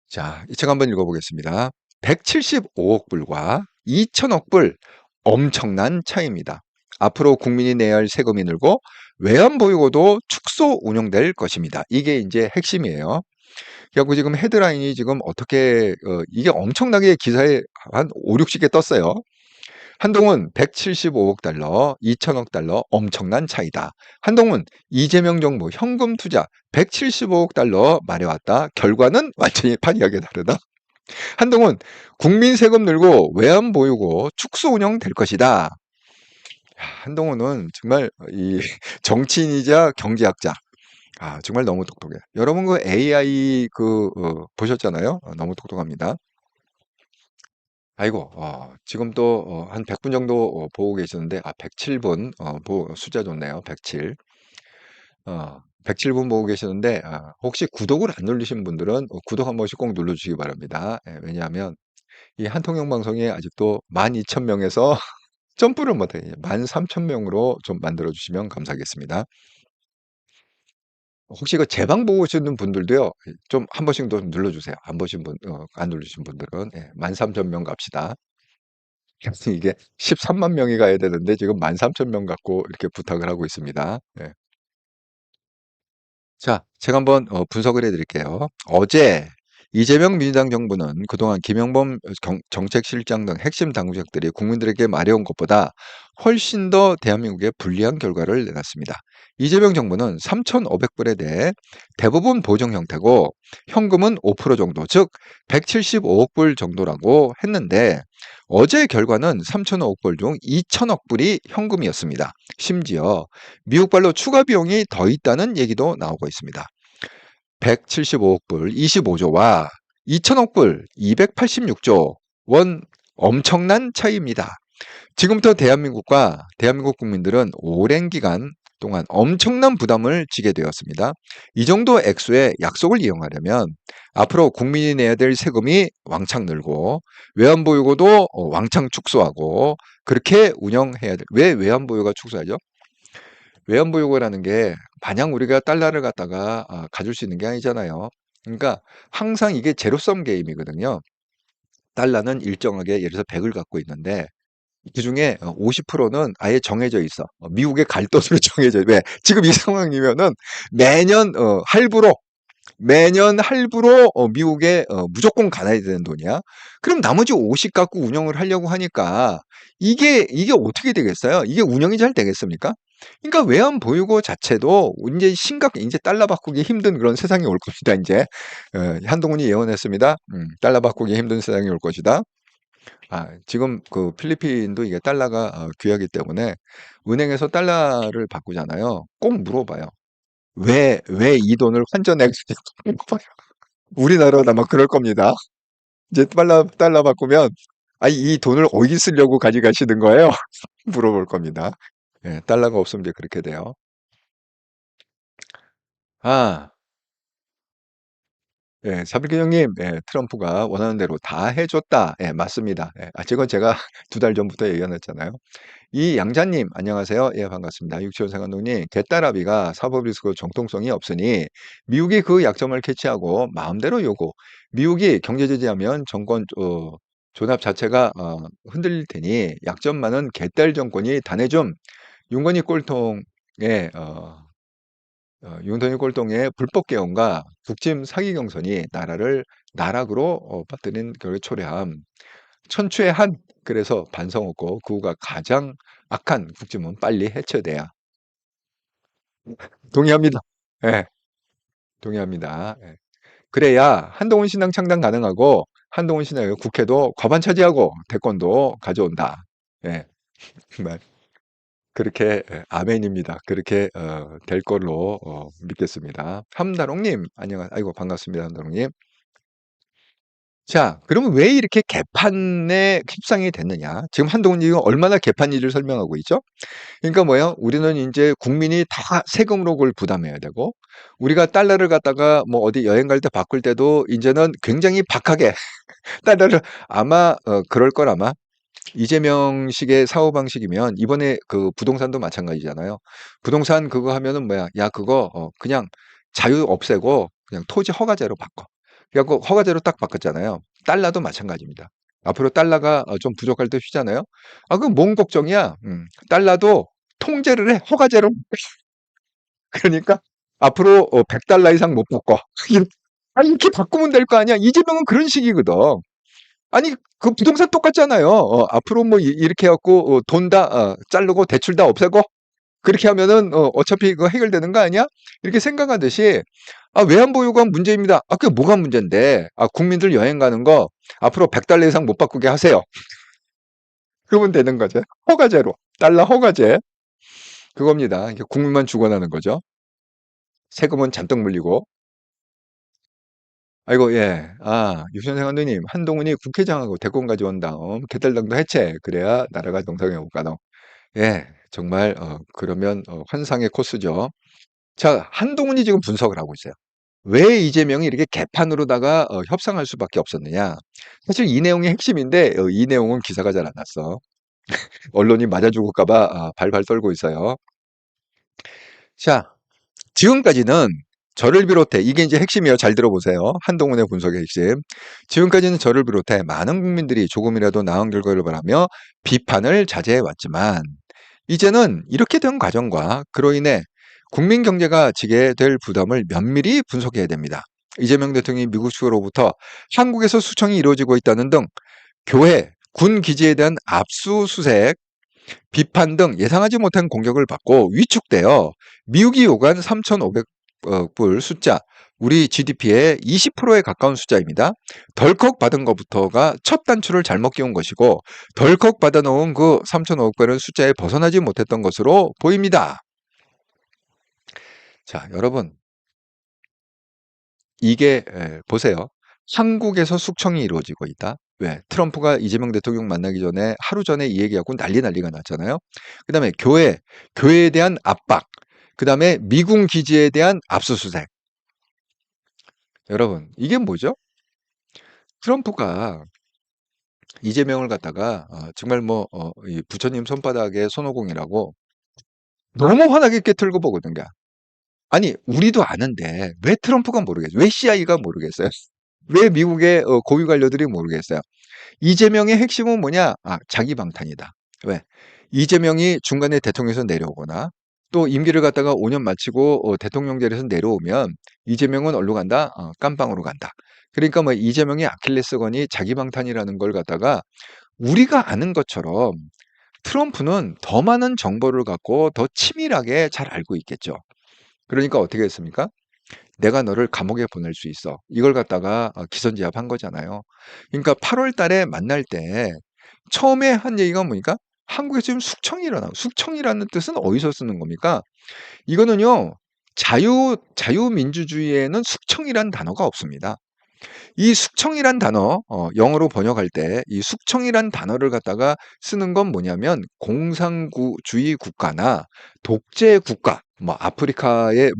S2: 자, 이 책 한번 읽어보겠습니다. 175억 불과 2천억 불 엄청난 차이입니다. 앞으로 국민이 내야 할 세금이 늘고 외환보유고도 축소 운용될 것입니다. 이게 이제 핵심이에요. 그래갖고 지금 헤드라인이 지금 어떻게 이게 엄청나게 기사에 한 5, 60개 떴어요. 한동훈 175억 달러, 2천억 달러 엄청난 차이다. 한동훈 이재명 정부 현금 투자 175억 달러 말해왔다. 결과는 완전히 판이하게 다르다. 한동훈 국민 세금 늘고 외환 보유고 축소 운영될 것이다. 한동훈은 정말 이 정치인이자 경제학자. 정말 너무 똑똑해. 여러분 그 AI 보셨잖아요. 너무 똑똑합니다. 아이고, 지금 또 한 100분 정도 보고 계시는데, 107분, 숫자 좋네요. 107. 107분 보고 계시는데, 혹시 구독을 안 누르신 분들은 구독 한 번씩 꼭 눌러주시기 바랍니다. 예, 왜냐하면 이 한통영 방송이 아직도 12,000명에서 점프를 못해 13,000명으로 좀 만들어주시면 감사하겠습니다. 혹시 그 재방 보고 계시는 분들도요, 좀 한 번씩 더 눌러주세요. 안 누르신 분들은. 예, 13,000명 갑시다. 그래서 이게 13만 명이 가야 되는데 지금 13,000명 갖고 이렇게 부탁을 하고 있습니다. 예. 자, 제가 한번 분석을 해드릴게요. 어제 이재명 민주당 정부는 그동안 김영범 정책실장 등 핵심 당국자들이 국민들에게 말해온 것보다 훨씬 더 대한민국에 불리한 결과를 내놨습니다. 이재명 정부는 3,500불에 대해 대부분 보정 형태고 현금은 5% 정도, 즉 175억 불 정도라고 했는데 어제 결과는 3,500불 중 2천억 불이 현금이었습니다. 심지어 미국발로 추가 비용이 더 있다는 얘기도 나오고 있습니다. 175억 불 25조와 2천억 불 286조 원 엄청난 차이입니다. 지금부터 대한민국 국민들은 오랜 기간 동안 엄청난 부담을 지게 되었습니다. 이 정도 액수의 약속을 이용하려면 앞으로 국민이 내야 될 세금이 왕창 늘고 외환보유고도 왕창 축소하고 그렇게 운영해야 돼. 왜 외환보유가 축소하죠? 외환보유고라는 게 마냥 우리가 달러를 갖다가 가질 수 있는 게 아니잖아요. 그러니까 항상 이게 제로섬 게임이거든요. 달러는 일정하게 예를 들어서 100을 갖고 있는데 그중에 50%는 아예 정해져 있어. 미국의 갈 돈으로 정해져. 왜? 지금 이 상황이면은 매년 할부로 미국에 무조건 가야 되는 돈이야. 그럼 나머지 50 갖고 운영을 하려고 하니까 이게 어떻게 되겠어요? 이게 운영이 잘 되겠습니까? 그러니까 외환 보유고 자체도 이제 달러 바꾸기 힘든 그런 세상이 올 겁니다. 이제 한동훈이 예언했습니다. 달러 바꾸기 힘든 세상이 올 것이다. 지금 그 필리핀도 이게 달러가 귀하기 때문에 은행에서 달러를 바꾸잖아요. 꼭 물어봐요. 왜 이 돈을 환전해 가지고 우리나라도 아마 그럴 겁니다. 이제 달러 바꾸면 이 돈을 어디 쓰려고 가져가시는 거예요? 물어볼 겁니다. 예, 달러가 없으면 이제 그렇게 돼요. 아, 예, 사빌 형님, 예, 트럼프가 원하는 대로 다 해줬다. 예, 맞습니다. 예, 지금 제가 2달 전부터 얘기해놨잖아요. 이 양자님, 안녕하세요. 예, 반갑습니다. 유치원 생활농님, 개딸아비가 사법리스크 정통성이 없으니 미국이 그 약점을 캐치하고 마음대로 요구. 미국이 경제 제재하면 정권 존합 자체가 흔들릴 테니 약점 많은 개딸 정권이 단해좀 윤건희 꼴통의 윤석열 꼴통의 불법 개헌과 국짐 사기 경선이 나라를 나락으로 빠뜨린 결국 초래함. 천추의 한 그래서 반성 없고 그 후가 가장 악한 국짐은 빨리 해체돼야. 동의합니다. 예, 동의합니다. 예. 그래야 한동훈 신당 창당 가능하고 한동훈 신당의 국회도 과반 차지하고 대권도 가져온다. 예, 정말 그렇게 아멘입니다. 그렇게 될 걸로 믿겠습니다. 함다롱님 안녕하세요. 아이고 반갑습니다. 함다롱님. 자, 그러면 왜 이렇게 개판에 휩싸이게 됐느냐? 지금 한동훈이 얼마나 개판 일을 설명하고 있죠? 그러니까 뭐예요? 우리는 이제 국민이 다 세금으로 그걸 부담해야 되고, 우리가 달러를 갖다가 뭐 어디 여행 갈 때 바꿀 때도 이제는 굉장히 박하게 달러를 아마 그럴 걸 아마 이재명식의 사고 방식이면 이번에 그 부동산도 마찬가지잖아요. 부동산 그거 하면은 뭐야? 야, 그거 그냥 자유 없애고 그냥 토지 허가제로 바꿔. 그래갖고 허가제로 딱 바꿨잖아요. 달러도 마찬가지입니다. 앞으로 달러가 좀 부족할 때 휘잖아요. 아, 그럼 뭔 걱정이야? 달러도 통제를 해. 허가제로. 그러니까 앞으로 100달러 이상 못 바꿔. 아, 이렇게 바꾸면 될 거 아니야. 이재명은 그런 식이거든. 아니 그 부동산 똑같잖아요. 앞으로 뭐 이렇게 해 갖고 돈 다 자르고 대출 다 없애고 그렇게 하면은 어차피 그거 해결되는 거 아니야? 이렇게 생각하듯이 아, 외환보 요구가 문제입니다. 아, 그게 뭐가 문제인데? 아, 국민들 여행 가는 거 앞으로 100달러 이상 못 바꾸게 하세요. 그러면 되는 거죠. 허가제로. 달러 허가제. 그겁니다. 이게 국민만 죽어나는 거죠. 세금은 잔뜩 물리고. 아이고, 예. 아, 유선생 감독님, 한동훈이 국회장하고 대권 가져온 다음 개딸당도 해체. 그래야 나라가 정상에 못 가노. 예, 정말 그러면 환상의 코스죠. 자, 한동훈이 지금 분석을 하고 있어요. 왜 이재명이 이렇게 개판으로다가 협상할 수밖에 없었느냐? 사실 이 내용이 핵심인데 이 내용은 기사가 잘 안 났어. 언론이 맞아 죽을까 봐 발발 떨고 있어요. 자, 지금까지는 저를 비롯해 이게 이제 핵심이에요. 잘 들어보세요. 한동훈의 분석의 핵심. 지금까지는 저를 비롯해 많은 국민들이 조금이라도 나은 결과를 바라며 비판을 자제해 왔지만 이제는 이렇게 된 과정과 그로 인해 국민 경제가 지게 될 부담을 면밀히 분석해야 됩니다. 이재명 대통령이 미국 측으로부터 한국에서 수청이 이루어지고 있다는 등 교회, 군 기지에 대한 압수수색, 비판 등 예상하지 못한 공격을 받고 위축되어 미국이 요구한 3,500불 숫자, 우리 GDP의 20%에 가까운 숫자입니다. 덜컥 받은 것부터가 첫 단추를 잘못 끼운 것이고 덜컥 받아놓은 그 3,500불은 숫자에 벗어나지 못했던 것으로 보입니다. 자, 여러분 이게 보세요. 한국에서 숙청이 이루어지고 있다. 왜? 트럼프가 이재명 대통령 만나기 전에 하루 전에 이 얘기하고 난리가 났잖아요. 그다음에 교회에 대한 압박, 그다음에 미군 기지에 대한 압수수색. 여러분, 이게 뭐죠? 트럼프가 이재명을 갖다가 정말 뭐 이 부처님 손바닥에 손오공이라고 너무 환하게 깨틀고 보거든요. 아니, 우리도 아는데 왜 트럼프가 모르겠어요? 왜 CIA가 모르겠어요? 왜 미국의 고위 관료들이 모르겠어요? 이재명의 핵심은 뭐냐? 아, 자기 방탄이다. 왜? 이재명이 중간에 대통령에서 내려오거나 또 임기를 갖다가 5년 마치고 대통령제에서 내려오면 이재명은 어디로 간다? 깜빵으로 간다. 그러니까 뭐 이재명의 아킬레스건이 자기 방탄이라는 걸 갖다가 우리가 아는 것처럼 트럼프는 더 많은 정보를 갖고 더 치밀하게 잘 알고 있겠죠. 그러니까 어떻게 했습니까? 내가 너를 감옥에 보낼 수 있어. 이걸 갖다가 기선제압한 거잖아요. 그러니까 8월 달에 만날 때 처음에 한 얘기가 뭡니까? 한국에 지금 숙청이 일어나. 숙청이라는 뜻은 어디서 쓰는 겁니까? 이거는요. 자유민주주의에는 숙청이란 단어가 없습니다. 이 숙청이란 단어 영어로 번역할 때 이 숙청이란 단어를 갖다가 쓰는 건 뭐냐면 공산주의 국가나 독재 국가, 뭐 아프리카의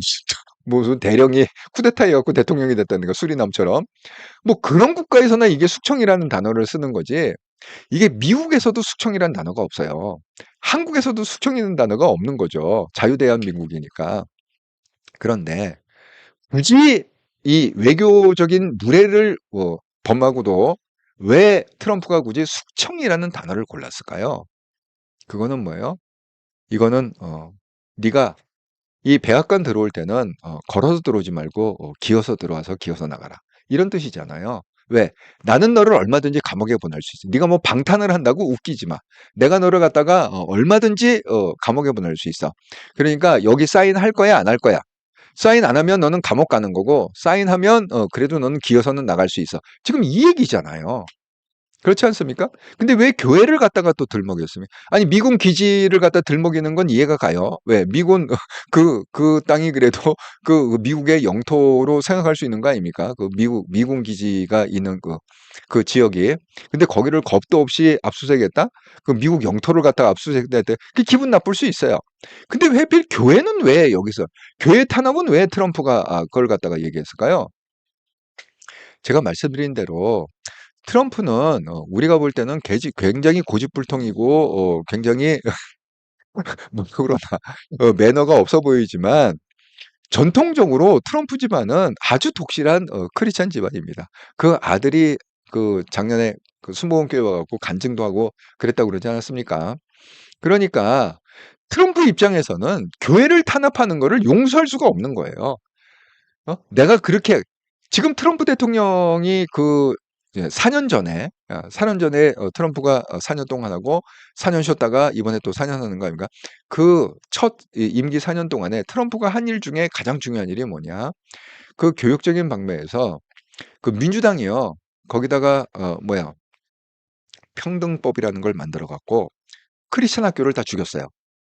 S2: 무슨 대령이 쿠데타해 갖고 대통령이 됐다는 거 수리남처럼 뭐 그런 국가에서나 이게 숙청이라는 단어를 쓰는 거지. 이게 미국에서도 숙청이라는 단어가 없어요. 한국에서도 숙청이라는 단어가 없는 거죠. 자유대한민국이니까. 그런데 굳이 이 외교적인 무례를 범하고도 왜 트럼프가 굳이 숙청이라는 단어를 골랐을까요? 그거는 뭐예요? 이거는 네가 이 백악관 들어올 때는 걸어서 들어오지 말고 기어서 들어와서 기어서 나가라. 이런 뜻이잖아요. 왜? 나는 너를 얼마든지 감옥에 보낼 수 있어. 네가 뭐 방탄을 한다고 웃기지 마. 내가 너를 갖다가 얼마든지 감옥에 보낼 수 있어. 그러니까 여기 사인할 거야, 안 할 거야? 사인 안 하면 너는 감옥 가는 거고 사인하면 그래도 너는 기어서는 나갈 수 있어. 지금 이 얘기잖아요. 그렇지 않습니까? 근데 왜 교회를 갖다가 또 들먹였습니까? 아니, 미군 기지를 갖다 들먹이는 건 이해가 가요. 왜? 미군, 그 땅이 그래도 그 미국의 영토로 생각할 수 있는 거 아닙니까? 그 미군 기지가 있는 그 지역이. 근데 거기를 겁도 없이 압수수색했다? 그 미국 영토를 갖다가 압수수색했다? 그 기분 나쁠 수 있어요. 근데 왜 하필 교회는 왜 여기서, 교회 탄압은 왜 트럼프가 그걸 갖다가 얘기했을까요? 제가 말씀드린 대로 트럼프는 우리가 볼 때는 굉장히 고집불통이고 굉장히 뭐 그러나 매너가 없어 보이지만 전통적으로 트럼프 집안은 아주 독실한 크리스찬 집안입니다. 그 아들이 그 작년에 그 순복음교회 와갖고 간증도 하고 그랬다고 그러지 않았습니까? 그러니까 트럼프 입장에서는 교회를 탄압하는 거를 용서할 수가 없는 거예요. 내가 그렇게 지금 트럼프 대통령이 그 4년 전에 4년 전에 트럼프가 4년 동안 하고 4년 쉬었다가 이번에 또 4년 하는 거 아닙니까? 그 첫 임기 4년 동안에 트럼프가 한 일 중에 가장 중요한 일이 뭐냐? 그 교육적인 방면에서 그 민주당이요. 거기다가 평등법이라는 걸 만들어 갖고 크리스천 학교를 다 죽였어요.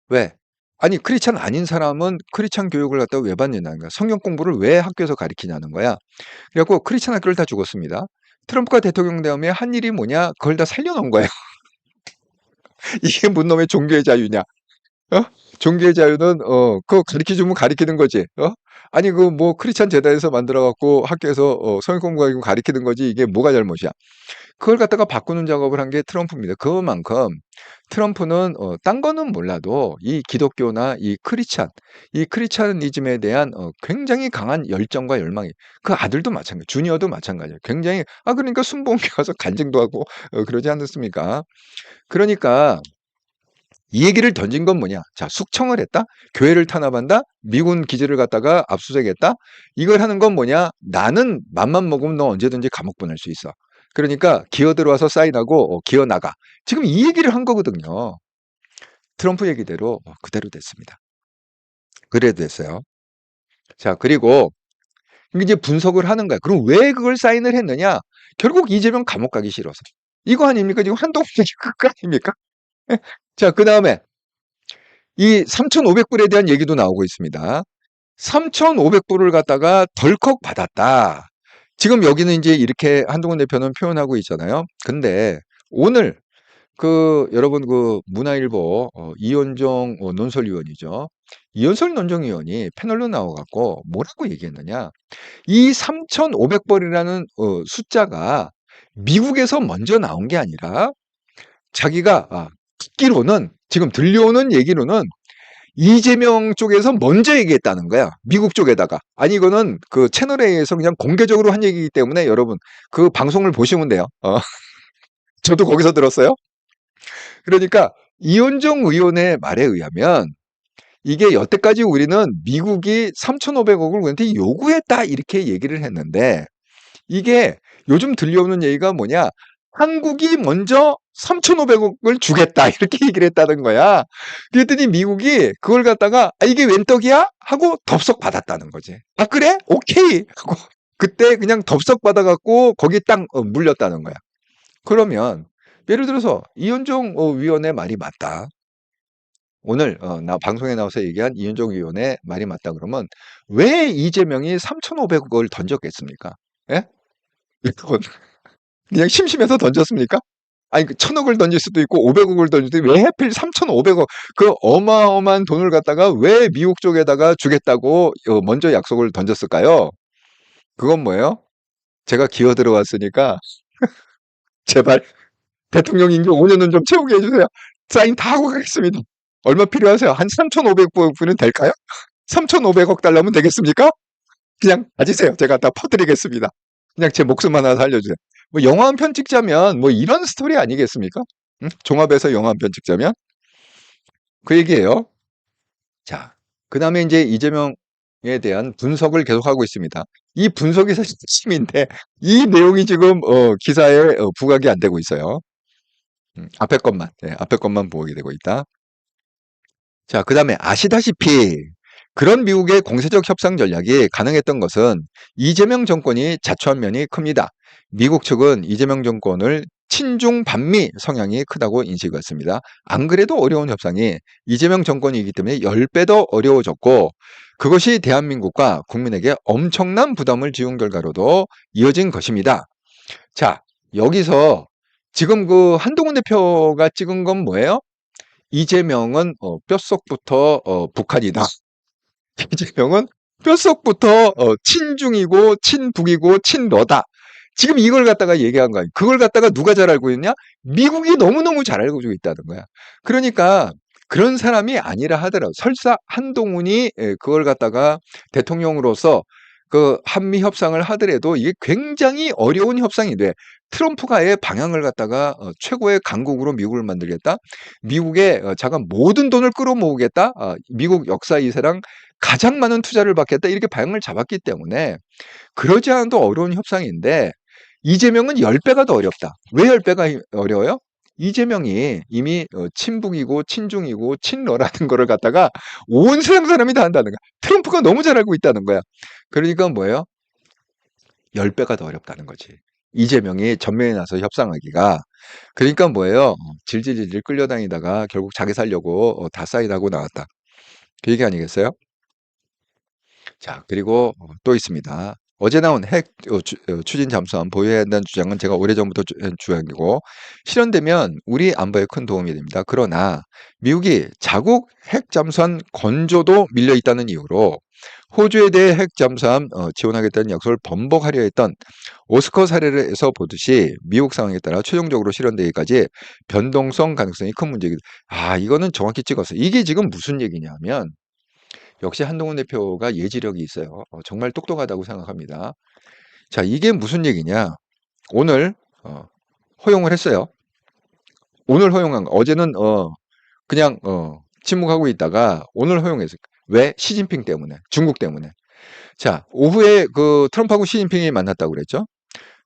S2: 왜? 아니, 크리스천 아닌 사람은 크리스천 교육을 갖다가 왜 받느냐는 거야. 성경 공부를 왜 학교에서 가르치냐는 거야. 그래갖고 크리스천 학교를 다 죽었습니다. 트럼프가 대통령 다음에 한 일이 뭐냐? 그걸 다 살려놓은 거예요. 이게 뭔 놈의 종교의 자유냐? 어? 종교의 자유는 그거 가르쳐주면 가르치는 거지. 아니 그 뭐 크리스천 재단에서 만들어 갖고 학교에서 성경 공부하고 가르치는 거지 이게 뭐가 잘못이야? 그걸 갖다가 바꾸는 작업을 한 게 트럼프입니다. 그만큼 트럼프는 딴 거는 몰라도 이 기독교나 이 크리스찬이즘에 대한 굉장히 강한 열정과 열망이 그 아들도 마찬가지, 주니어도 마찬가지예요. 굉장히 그러니까 순복음교회 가서 간증도 하고 그러지 않았습니까? 그러니까 이 얘기를 던진 건 뭐냐? 자, 숙청을 했다? 교회를 탄압한다? 미군 기지를 갖다가 압수수색했다? 이걸 하는 건 뭐냐? 나는 맘만 먹으면 너 언제든지 감옥 보낼 수 있어. 그러니까 기어 들어와서 사인하고 기어 나가. 지금 이 얘기를 한 거거든요. 트럼프 얘기대로 그대로 됐습니다. 그래도 됐어요. 자, 그리고 이제 분석을 하는 거야. 그럼 왜 그걸 사인을 했느냐? 결국 이재명 감옥 가기 싫어서. 이거 아닙니까? 지금 한동훈 얘기 그거 아닙니까? 자, 그 다음에 이 3,500불에 대한 얘기도 나오고 있습니다. 3,500불을 갖다가 덜컥 받았다. 지금 여기는 이제 이렇게 한동훈 대표는 표현하고 있잖아요. 근데 오늘 여러분 문화일보 이현종 논설위원이죠. 이현설 논정위원이 패널로 나와갖고 뭐라고 얘기했느냐. 이 3,500불이라는 숫자가 미국에서 먼저 나온 게 아니라 자기가 듣기로는 지금 들려오는 얘기로는 이재명 쪽에서 먼저 얘기했다는 거야. 미국 쪽에다가. 아니 이거는 그 채널A에서 그냥 공개적으로 한 얘기이기 때문에 여러분 그 방송을 보시면 돼요. 저도 거기서 들었어요. 그러니까 이현정 의원의 말에 의하면 이게 여태까지 우리는 미국이 3,500억을 우리한테 요구했다 이렇게 얘기를 했는데 이게 요즘 들려오는 얘기가 뭐냐. 한국이 먼저 3,500억을 주겠다 이렇게 얘기를 했다는 거야. 그랬더니 미국이 그걸 갖다가 이게 웬 떡이야? 하고 덥석 받았다는 거지. 그래? 오케이 하고 그때 그냥 덥석 받아갖고 거기 딱 물렸다는 거야. 그러면 예를 들어서 이현종 위원의 말이 맞다. 오늘 나 방송에 나와서 얘기한 이현종 위원의 말이 맞다 그러면 왜 이재명이 3,500억을 던졌겠습니까? 예? 그냥 심심해서 던졌습니까? 아니, 1,000억을 던질 수도 있고 500억을 던질 수도 있고 왜 하필 3,500억 그 어마어마한 돈을 갖다가 왜 미국 쪽에다가 주겠다고 먼저 약속을 던졌을까요? 그건 뭐예요? 제가 기어 들어왔으니까 제발 대통령 임기 5년은 좀 채우게 해주세요. 사인 다 하고 가겠습니다. 얼마 필요하세요? 한 3,500분은 될까요? 3,500억 달라면 되겠습니까? 그냥 가지세요. 제가 다 퍼드리겠습니다. 그냥 제 목숨 하나 살려주세요. 뭐 영화 한 편 찍자면 뭐 이런 스토리 아니겠습니까? 응? 종합해서 영화 한 편 찍자면 그 얘기예요. 자, 그 다음에 이제 이재명에 대한 분석을 계속하고 있습니다. 이 분석이 사실 핵심인데 이 내용이 지금 기사에 부각이 안 되고 있어요. 앞에 것만 보게 되고 있다. 자, 그 다음에 아시다시피 그런 미국의 공세적 협상 전략이 가능했던 것은 이재명 정권이 자초한 면이 큽니다. 미국 측은 이재명 정권을 친중 반미 성향이 크다고 인식했습니다. 안 그래도 어려운 협상이 이재명 정권이기 때문에 10배 더 어려워졌고 그것이 대한민국과 국민에게 엄청난 부담을 지운 결과로도 이어진 것입니다. 자, 여기서 지금 그 한동훈 대표가 찍은 건 뭐예요? 이재명은 뼛속부터 북한이다. 이재명은 뼛속부터 친중이고 친북이고 친러다. 지금 이걸 갖다가 얘기한 거야. 그걸 갖다가 누가 잘 알고 있냐? 미국이 너무너무 잘 알고 있다는 거야. 그러니까 그런 사람이 아니라 하더라도 설사 한동훈이 그걸 갖다가 대통령으로서 그 한미 협상을 하더라도 이게 굉장히 어려운 협상이 돼. 트럼프가 아예 방향을 갖다가 최고의 강국으로 미국을 만들겠다. 미국에 자가 모든 돈을 끌어모으겠다. 미국 역사 이세랑 가장 많은 투자를 받겠다. 이렇게 방향을 잡았기 때문에 그러지 않아도 어려운 협상인데 이재명은 10배가 더 어렵다. 왜 10배가 어려워요? 이재명이 이미 친북이고 친중이고 친러라는 거를 갖다가 온 세상 사람이 다 한다는 거야. 트럼프가 너무 잘 알고 있다는 거야. 그러니까 뭐예요? 10배가 더 어렵다는 거지. 이재명이 전면에 나서 협상하기가. 그러니까 뭐예요? 질질질 끌려다니다가 결국 자기 살려고 다 사인하고 나왔다. 그 얘기 아니겠어요? 자, 그리고 또 있습니다. 어제 나온 핵 추진 잠수함 보유해야 한다는 주장은 제가 오래전부터 주장이고 실현되면 우리 안보에 큰 도움이 됩니다. 그러나 미국이 자국 핵 잠수함 건조도 밀려 있다는 이유로 호주에 대해 핵 잠수함 지원하겠다는 약속을 번복하려 했던 오스커 사례에서 보듯이 미국 상황에 따라 최종적으로 실현되기까지 변동성 가능성이 큰 문제이기도. 이거는 정확히 찍었어요. 이게 지금 무슨 얘기냐면 역시 한동훈 대표가 예지력이 있어요. 정말 똑똑하다고 생각합니다. 자, 이게 무슨 얘기냐? 오늘 허용을 했어요. 오늘 허용한 거. 어제는 그냥 침묵하고 있다가 오늘 허용했어요. 왜? 시진핑 때문에, 중국 때문에. 자, 오후에 그 트럼프하고 시진핑이 만났다고 그랬죠.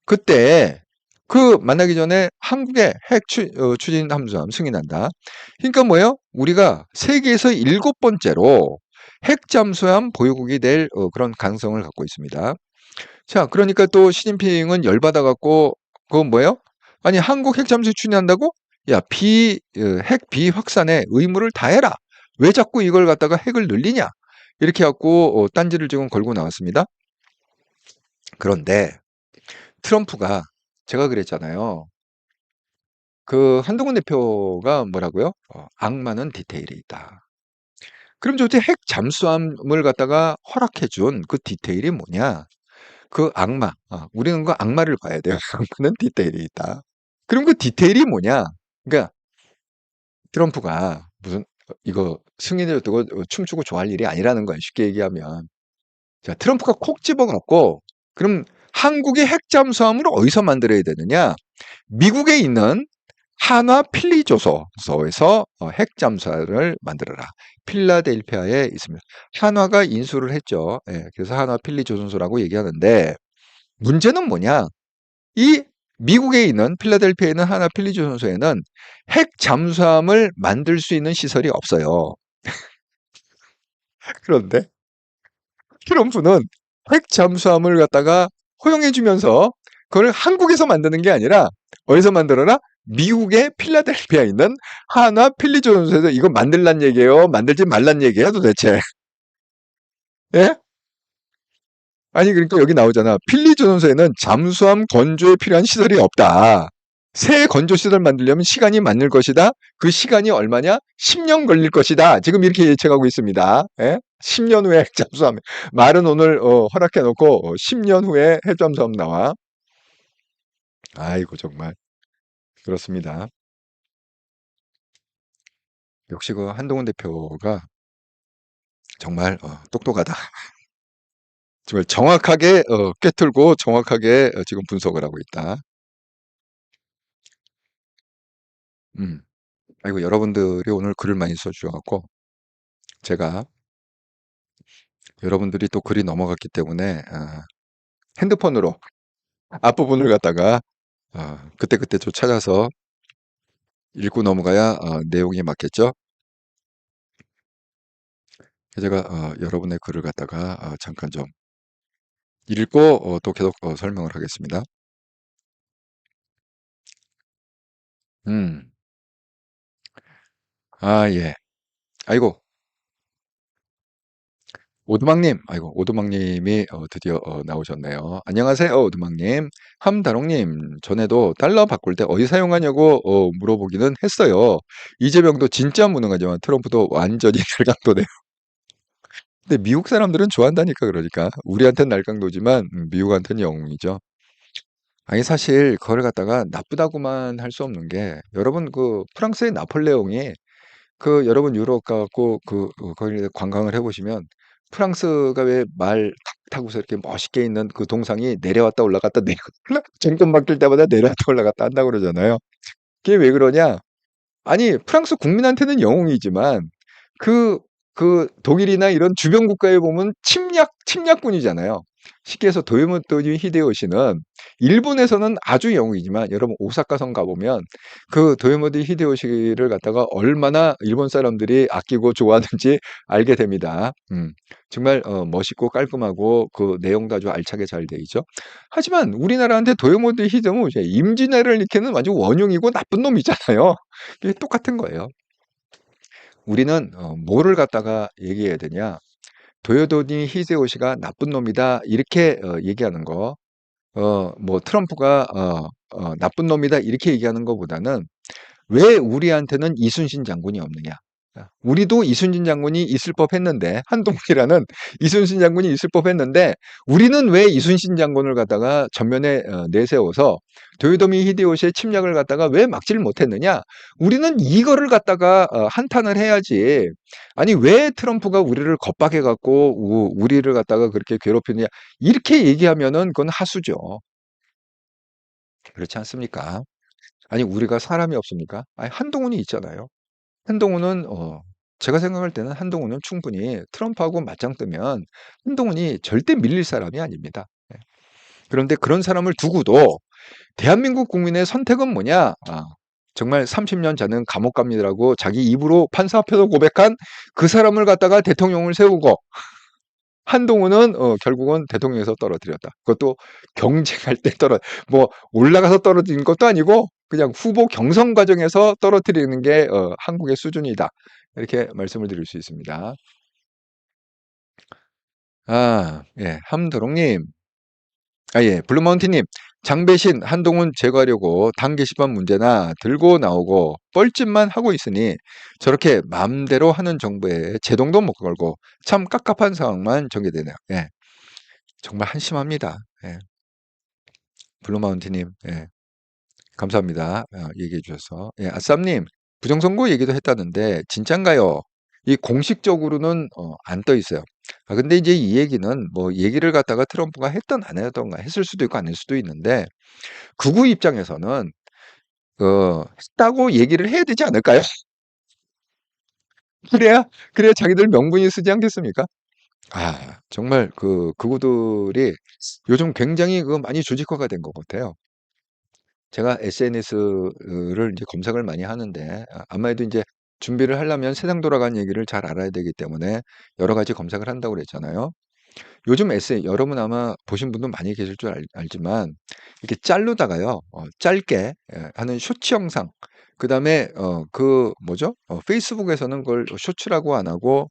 S2: 그때 그 만나기 전에 한국의 핵 추진 함수함 승인한다. 그러니까 뭐예요? 우리가 세계에서 7번째로 핵 잠수함 보유국이 될 그런 가능성을 갖고 있습니다. 자, 그러니까 또 시진핑은 열받아 갖고 그건 뭐예요? 아니 한국 핵 잠수 추진한다고? 야, 핵 비확산에 의무를 다해라. 왜 자꾸 이걸 갖다가 핵을 늘리냐? 이렇게 갖고 딴지를 지금 걸고 나왔습니다. 그런데 트럼프가 제가 그랬잖아요. 그 한동훈 대표가 뭐라고요? 악마는 디테일에 있다. 그럼 도대체 핵 잠수함을 갖다가 허락해 준 그 디테일이 뭐냐? 그 악마. 우리는 그 악마를 봐야 돼요. 악마는 디테일이 있다. 그럼 그 디테일이 뭐냐? 그러니까 트럼프가 무슨 이거 승인을 두고 춤추고 좋아할 일이 아니라는 거야. 쉽게 얘기하면. 자, 트럼프가 콕 집어갖고 그럼 한국의 핵 잠수함을 어디서 만들어야 되느냐? 미국에 있는 한화 필리 조소서에서 핵 잠수함을 만들어라. 필라델피아에 있습니다. 한화가 인수를 했죠. 예, 그래서 한화 필리 조선소라고 얘기하는데 문제는 뭐냐? 이 미국에 있는 필라델피아에 있는 한화 필리 조선소에는 핵 잠수함을 만들 수 있는 시설이 없어요. 그런데 트럼프는 핵 잠수함을 갖다가 허용해주면서 그걸 한국에서 만드는 게 아니라 어디서 만들어라? 미국의 필라델피아에 있는 한화 필리조선소에서 이거 만들란 얘기예요? 만들지 말란 얘기예요, 도대체? 예? 아니 그러니까 여기 나오잖아. 필리조선소에는 잠수함 건조에 필요한 시설이 없다. 새 건조 시설 만들려면 시간이 많을 것이다. 그 시간이 얼마냐? 10년 걸릴 것이다. 지금 이렇게 예측하고 있습니다. 예? 10년 후에 핵잠수함. 말은 오늘 허락해 놓고 10년 후에 핵잠수함 나와. 아이고 정말 그렇습니다. 역시 그 한동훈 대표가 정말 똑똑하다. 정말 정확하게 꿰뚫고 정확하게 지금 분석을 하고 있다. 아이고 여러분들이 오늘 글을 많이 써주셔갖고 제가 여러분들이 또 글이 넘어갔기 때문에 핸드폰으로 앞부분을 갖다가 그때그때 좀 찾아서 읽고 넘어가야 내용이 맞겠죠? 제가 여러분의 글을 갖다가 잠깐 좀 읽고 또 계속 설명을 하겠습니다. 음. 아, 예. 아이고, 오두막님. 아이고, 오두막님이 드디어 나오셨네요. 안녕하세요, 오두막님. 함다롱님, 전에도 달러 바꿀 때 어디 사용하냐고 물어보기는 했어요. 이재명도 진짜 무능하지만 트럼프도 완전히 날강도네요. 근데 미국 사람들은 좋아한다니까 그러니까. 우리한테는 날강도지만 미국한테는 영웅이죠. 아니 사실 그걸 갖다가 나쁘다고만 할 수 없는 게 여러분 그 프랑스의 나폴레옹이 그 여러분 유럽 가고 거기 관광을 해보시면 프랑스가 왜 말 타고서 이렇게 멋있게 있는 그 동상이 내려왔다 올라갔다 정권 바뀔 때마다 내려왔다 올라갔다 한다고 그러잖아요. 그게 왜 그러냐? 아니 프랑스 국민한테는 영웅이지만 그 독일이나 이런 주변 국가에 보면 침략군이잖아요. 쉽게 해서 도요토미 히데요시는 일본에서는 아주 영웅이지만 여러분 오사카 성 가보면 그 도요토미 히데요시를 갖다가 얼마나 일본 사람들이 아끼고 좋아하는지 알게 됩니다. 정말 멋있고 깔끔하고 그 내용도 아주 알차게 잘 돼 있죠. 하지만 우리나라한테 도요토미 히데요시 임진왜란을 일으키는 완전 원흉이고 나쁜 놈이잖아요. 이게 똑같은 거예요. 우리는 뭐를 갖다가 얘기해야 되냐? 도요토미 히데요시가 나쁜 놈이다 이렇게 얘기하는 거, 뭐 트럼프가 나쁜 놈이다 이렇게 얘기하는 것보다는 왜 우리한테는 이순신 장군이 없느냐? 우리도 이순신 장군이 있을 법했는데 한동훈이라는 이순신 장군이 있을 법했는데 우리는 왜 이순신 장군을 갖다가 전면에 내세워서 도요토미 히데요시의 침략을 갖다가 왜 막지를 못했느냐? 우리는 이거를 갖다가 한탄을 해야지. 아니 왜 트럼프가 우리를 겁박해 갖고 우리를 갖다가 그렇게 괴롭히느냐? 이렇게 얘기하면은 그건 하수죠. 그렇지 않습니까? 아니 우리가 사람이 없습니까? 아니 한동훈이 있잖아요. 한동훈은 제가 생각할 때는 한동훈은 충분히 트럼프하고 맞짱 뜨면 한동훈이 절대 밀릴 사람이 아닙니다. 예. 그런데 그런 사람을 두고도 대한민국 국민의 선택은 뭐냐? 정말 30년 자는 감옥 갑니다라고 자기 입으로 판사 앞에서 고백한 그 사람을 갖다가 대통령을 세우고 한동훈은 결국은 대통령에서 떨어뜨렸다. 그것도 경쟁할 때 뭐 올라가서 떨어진 것도 아니고 그냥 후보 경선 과정에서 떨어뜨리는 게 한국의 수준이다. 이렇게 말씀을 드릴 수 있습니다. 예. 함도롱님. 예. 블루마운틴님. 장배신 한동훈 제거하려고 당 게시판 문제나 들고 나오고 뻘짓만 하고 있으니 저렇게 마음대로 하는 정부에 제동도 못 걸고 참 깝깝한 상황만 전개되네요. 예. 정말 한심합니다. 예. 블루마운틴님. 예. 감사합니다. 얘기해 주셔서. 예. 아쌈님. 부정선거 얘기도 했다는데 진짠가요? 이 공식적으로는 안 떠 있어요. 근데 이제 이 얘기는 뭐 얘기를 갖다가 트럼프가 했던 안 했던가 했을 수도 있고 아닐 수도 있는데 극우 입장에서는 했다고 얘기를 해야 되지 않을까요? 그래야 자기들 명분이 쓰지 않겠습니까? 정말 그 극우들이 요즘 굉장히 많이 조직화가 된 것 같아요. 제가 SNS를 이제 검색을 많이 하는데 아마도 이제 준비를 하려면 세상 돌아가는 얘기를 잘 알아야 되기 때문에 여러 가지 검색을 한다고 그랬잖아요. 요즘 여러분 아마 보신 분도 많이 계실 줄 알지만 이렇게 짤로다가요. 짧게 하는 쇼츠 영상 그다음에 그 뭐죠? 페이스북에서는 그걸 쇼츠라고 안 하고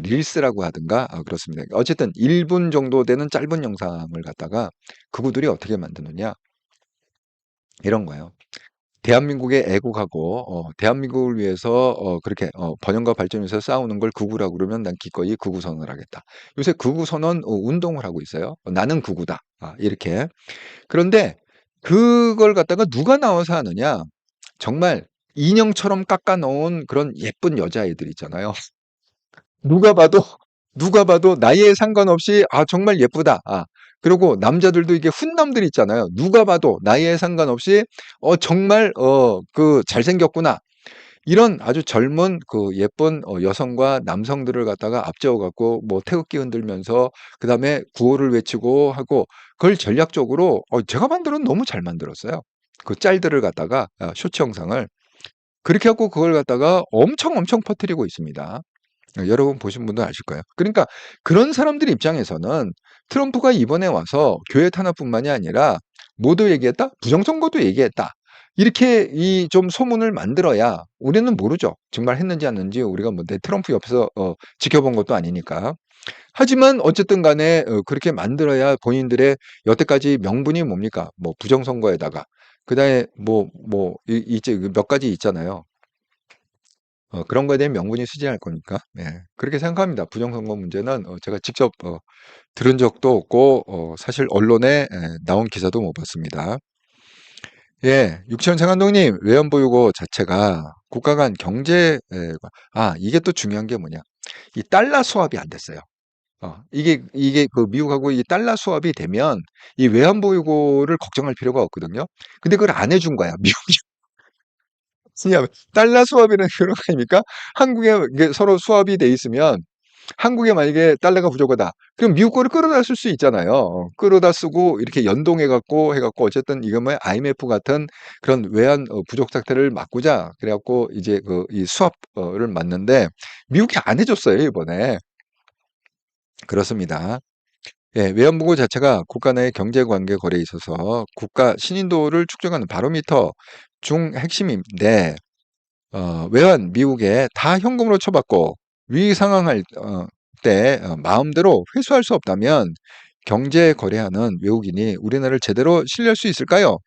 S2: 릴스라고 하든가 그렇습니다. 어쨌든 1분 정도 되는 짧은 영상을 갖다가 그분들이 어떻게 만드느냐 이런 거예요. 대한민국의 애국하고 대한민국을 위해서 그렇게 번영과 발전을 위해서 싸우는 걸 극우라고 그러면 난 기꺼이 극우 선언을 하겠다. 요새 극우 선언 운동을 하고 있어요. 나는 극우다. 이렇게. 그런데 그걸 갖다가 누가 나와서 하느냐? 정말 인형처럼 깎아 놓은 그런 예쁜 여자아이들 있잖아요. 누가 봐도 누가 봐도 나이에 상관없이 정말 예쁘다. 그리고 남자들도 이게 훈남들 있잖아요. 누가 봐도 나이에 상관없이 정말 그 잘생겼구나. 이런 아주 젊은 그 예쁜 여성과 남성들을 갖다가 앞세워 갖고 뭐 태극기 흔들면서 그다음에 구호를 외치고 하고 그걸 전략적으로 제가 만들은 너무 잘 만들었어요. 그 짤들을 갖다가 쇼츠 영상을 그렇게 갖고 그걸 갖다가 엄청 퍼뜨리고 있습니다. 여러분 보신 분도 아실 거예요. 그러니까 그런 사람들 입장에서는 트럼프가 이번에 와서 교회 탄압뿐만이 아니라 뭐도 얘기했다? 부정선거도 얘기했다. 이렇게 이 좀 소문을 만들어야 우리는 모르죠. 정말 했는지 안 했는지 우리가 뭐 내 트럼프 옆에서 지켜본 것도 아니니까. 하지만 어쨌든 간에 그렇게 만들어야 본인들의 여태까지 명분이 뭡니까? 뭐 부정선거에다가 그다음에 이제 몇 가지 있잖아요. 그런 거에 대한 명분이 수진할 거니까. 네. 그렇게 생각합니다. 부정선거 문제는 제가 직접 들은 적도 없고 사실 언론에 나온 기사도 못 봤습니다. 예, 육천생 감독님 외환보유고 자체가 국가 간 경제 이게 또 중요한 게 뭐냐? 이 달러 수합이 안 됐어요. 이게 그 미국하고 이 달러 수합이 되면 이 외환보유고를 걱정할 필요가 없거든요. 근데 그걸 안 해준 거야, 미국이. 왜냐하면 달러 수합이라는 그런 거 아닙니까? 한국에 이게 서로 수합이 돼 있으면 한국에 만약에 달러가 부족하다. 그럼 미국 거를 끌어다 쓸 수 있잖아요. 끌어다 쓰고 이렇게 연동해 갖고 해 갖고 어쨌든 이거 뭐 IMF 같은 그런 외환 부족 사태를 막고자 그래 갖고 이제 이 수합을 맞는데 미국이 안 해줬어요, 이번에. 그렇습니다. 예, 외환보고 자체가 국가 내 경제관계 거래에 있어서 국가 신인도를 측정하는 바로미터 중 핵심인데 외환 미국에 다 현금으로 쳐받고 위기 상황할 때 마음대로 회수할 수 없다면 경제 거래하는 외국인이 우리나라를 제대로 신뢰할 수 있을까요?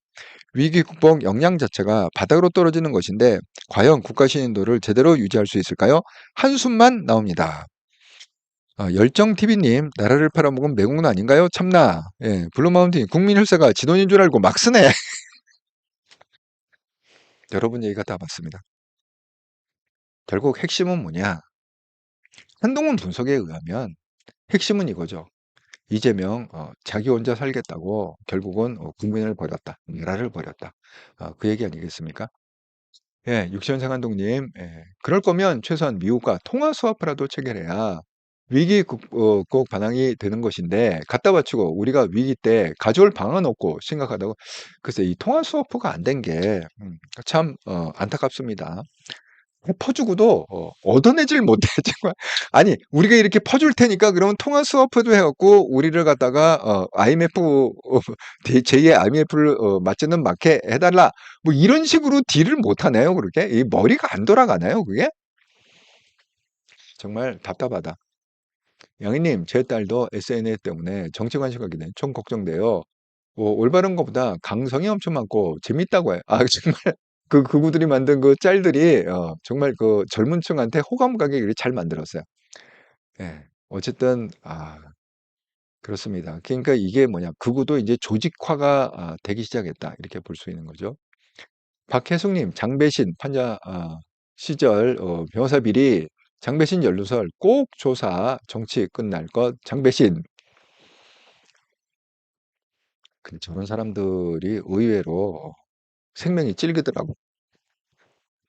S2: 위기 극복 역량 자체가 바닥으로 떨어지는 것인데 과연 국가 신인도를 제대로 유지할 수 있을까요? 한숨만 나옵니다. 열정TV님, 나라를 팔아먹은 매국노 아닌가요? 참나. 예, 블루마운틴, 국민혈세가 지 돈인 줄 알고 막 쓰네. 여러분 얘기가 다 맞습니다. 결국 핵심은 뭐냐? 한동훈 분석에 의하면 핵심은 이거죠. 이재명 자기 혼자 살겠다고 결국은 국민을 버렸다. 나라를 버렸다. 그 얘기 아니겠습니까? 예, 육천생 감독님. 예, 그럴 거면 최소한 미국과 통화 수합이라도 체결해야 위기 극복 반항이 되는 것인데 갖다 바치고 우리가 위기 때 가져올 방안 없고 심각하다고 글쎄 이 통화 수합가 안 된 게 참 안타깝습니다. 퍼주고도 얻어내질 못해 정말. 아니 우리가 이렇게 퍼줄 테니까 그러면 통화 스와프도 해 갖고 우리를 갖다가 IMF 제2의 IMF를 맞지는 않게 해 달라. 뭐 이런 식으로 딜을 못 하네요, 그렇게. 이 머리가 안 돌아가나요, 그게? 정말 답답하다. 양희님, 제 딸도 SNS 때문에 정치 관심 갖게 된 좀 걱정돼요. 올바른 것보다 강성이 엄청 많고 재밌다고 해요. 정말 그구들이 만든 그 짤들이 정말 그 젊은 층한테 호감 가게 이렇게 잘 만들었어요. 예. 어쨌든 그렇습니다. 그러니까 이게 뭐냐 극우도 이제 조직화가 되기 시작했다. 이렇게 볼 수 있는 거죠. 박혜숙님, 장배신 판자 시절 변호사 비리 장배신 연루설 꼭 조사 정치 끝날 것 장배신. 근데 저런 사람들이 의외로 생명이 찔기더라고.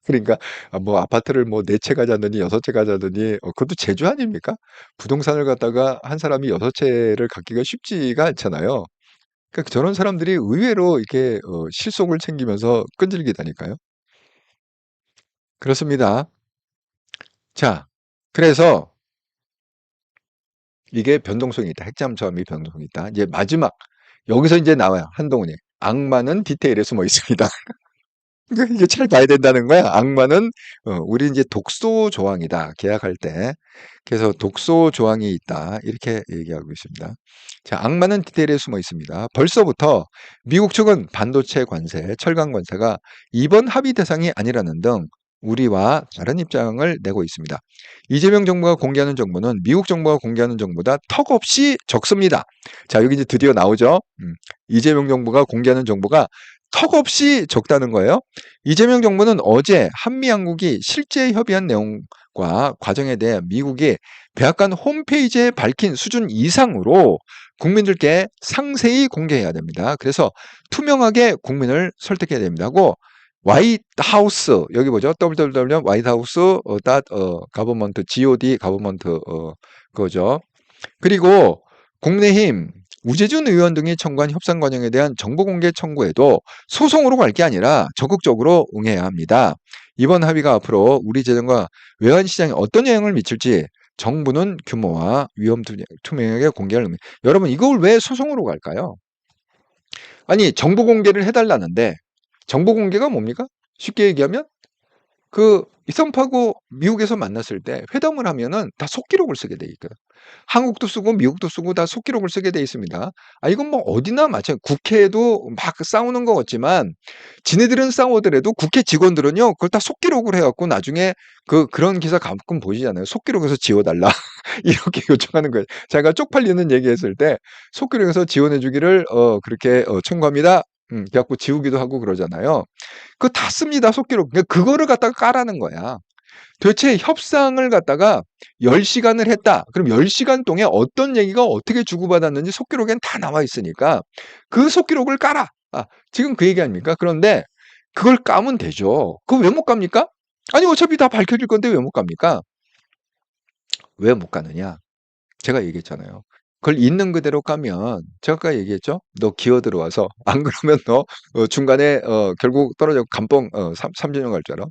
S2: 그러니까 뭐 아파트를 뭐 4채 가졌느니 6채 가졌느니 그것도 재주 아닙니까? 부동산을 갖다가 한 사람이 6채를 갖기가 쉽지가 않잖아요. 그러니까 저런 사람들이 의외로 이렇게 실속을 챙기면서 끈질기다니까요. 그렇습니다. 자, 그래서 이게 변동성이 있다. 핵잠수함이 변동성이 있다. 이제 마지막 여기서 이제 나와요. 한동훈이. 악마는 디테일에 숨어 있습니다. 그러니까 이게 잘 봐야 된다는 거야. 악마는 우리 이제 독소 조항이다. 계약할 때. 그래서 독소 조항이 있다. 이렇게 얘기하고 있습니다. 자, 악마는 디테일에 숨어 있습니다. 벌써부터 미국 측은 반도체 관세, 철강 관세가 이번 합의 대상이 아니라는 등 우리와 다른 입장을 내고 있습니다. 이재명 정부가 공개하는 정보는 미국 정부가 공개하는 정보보다 턱없이 적습니다. 자, 여기 이제 드디어 나오죠. 이재명 정부가 공개하는 정보가 턱없이 적다는 거예요. 이재명 정부는 어제 한미양국이 실제 협의한 내용과 과정에 대해 미국이 백악관 홈페이지에 밝힌 수준 이상으로 국민들께 상세히 공개해야 됩니다. 그래서 투명하게 국민을 설득해야 됩니다. 하고 화이트하우스 여기 보죠. www.whitehouse.government god 그거죠. 그리고 국민의힘 우재준 의원 등이 청구한 협상 과정에 대한 정보 공개 청구에도 소송으로 갈 게 아니라 적극적으로 응해야 합니다. 이번 합의가 앞으로 우리 재정과 외환 시장에 어떤 영향을 미칠지 정부는 규모와 위험 투명하게 공개할 의미. 여러분 이걸 왜 소송으로 갈까요? 아니 정보 공개를 해달라는데 정보 공개가 뭡니까? 쉽게 얘기하면 그 트럼프하고 미국에서 만났을 때 회담을 하면은 다 속기록을 쓰게 돼 있거든. 한국도 쓰고 미국도 쓰고 다 속기록을 쓰게 돼 있습니다. 아 이건 뭐 어디나 마찬 국회에도 막 싸우는 것 같지만 지네들은 싸우더라도 국회 직원들은요 그걸 다 속기록을 해 갖고 나중에 그런 기사 가끔 보시잖아요. "속기록에서 지워 달라." 이렇게 요청하는 거예요. 자기가 쪽팔리는 얘기했을 때 속기록에서 지원해 주기를 그렇게 청구합니다. 그래 갖고 지우기도 하고 그러잖아요. 그거 다 씁니다, 속기록. 그러니까 그거를 갖다가 까라는 거야. 도대체 협상을 갖다가 10시간을 했다. 그럼 10시간 동안 어떤 얘기가 어떻게 주고받았는지 속기록엔 다 나와 있으니까 그 속기록을 까라. 지금 그 얘기 아닙니까? 그런데 그걸 까면 되죠. 그거 왜 못 갑니까? 아니 어차피 다 밝혀질 건데 왜 못 갑니까? 왜 못 가느냐? 제가 얘기했잖아요. 그걸 있는 그대로 까면 제가 아까 얘기했죠. "너 기어 들어와서 안 그러면 너 중간에 결국 떨어져 감봉 삼진영 갈 줄 알아?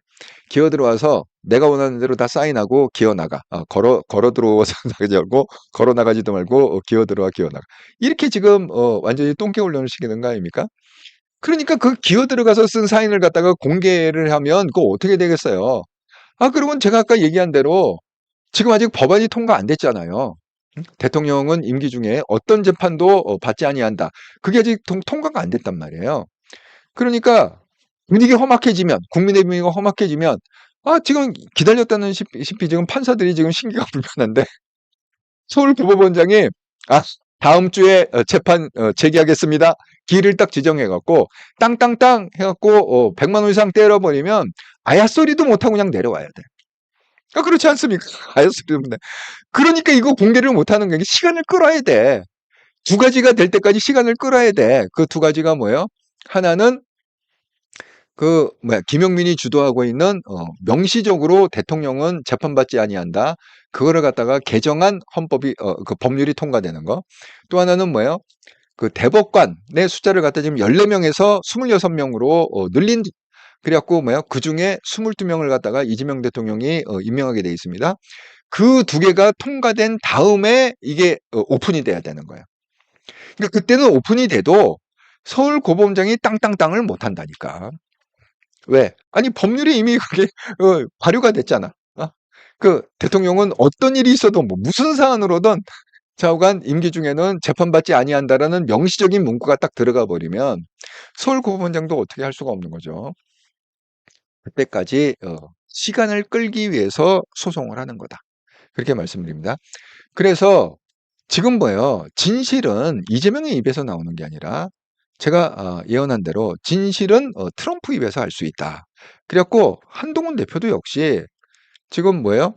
S2: 기어 들어와서 내가 원하는 대로 다 사인하고 기어 나가. 걸어 들어와서 나가지 말고 걸어 나가지도 말고 기어 들어와 기어 나가." 이렇게 지금 완전히 똥개 훈련을 시키는 거 아닙니까? 그러니까 그 기어 들어가서 쓴 사인을 갖다가 공개를 하면 그거 어떻게 되겠어요? 그러면 제가 아까 얘기한 대로 지금 아직 법안이 통과 안 됐잖아요. 대통령은 임기 중에 어떤 재판도 받지 아니한다. 그게 아직 통과가 안 됐단 말이에요. 그러니까 분위기 험악해지면 국민의 분위기가 험악해지면 지금 기다렸다는 시피 지금 판사들이 지금 심기가 불편한데 서울고법원장이 다음 주에 재판 제기하겠습니다. 기일을 딱 지정해 갖고 땅땅땅 해 갖고 100만 원 이상 때려버리면 아야 소리도 못 하고 그냥 내려와야 돼. 그렇지 않습니까? 아야 소리도 못 내. 그러니까 이거 공개를 못 하는 게 시간을 끌어야 돼. 두 가지가 될 때까지 시간을 끌어야 돼. 그 두 가지가 뭐예요? 하나는 김용민이 주도하고 있는 명시적으로 대통령은 재판받지 아니한다. 그거를 갖다가 개정한 헌법이 그 법률이 통과되는 거. 또 하나는 뭐예요? 그 대법관의 숫자를 갖다 지금 14명에서 26명으로 늘린 그래 갖고 그중에 22명을 갖다가 이재명 대통령이 임명하게 돼 있습니다. 그 두 개가 통과된 다음에 이게 오픈이 돼야 되는 거예요. 그러니까 그때는 오픈이 돼도 서울고법원장이 땅땅땅을 못 한다니까. 왜? 아니 법률이 이미 그게 발효가 됐잖아. 그 대통령은 어떤 일이 있어도 뭐 무슨 사안으로든 좌우간 임기 중에는 재판받지 아니한다라는 명시적인 문구가 딱 들어가 버리면 서울고법원장도 어떻게 할 수가 없는 거죠. 그때까지 시간을 끌기 위해서 소송을 하는 거다. 그렇게 말씀드립니다. 그래서 지금 뭐예요? 진실은 이재명의 입에서 나오는 게 아니라 제가 예언한 대로 진실은 트럼프 입에서 알 수 있다. 그래 갖고 한동훈 대표도 역시 지금 뭐예요?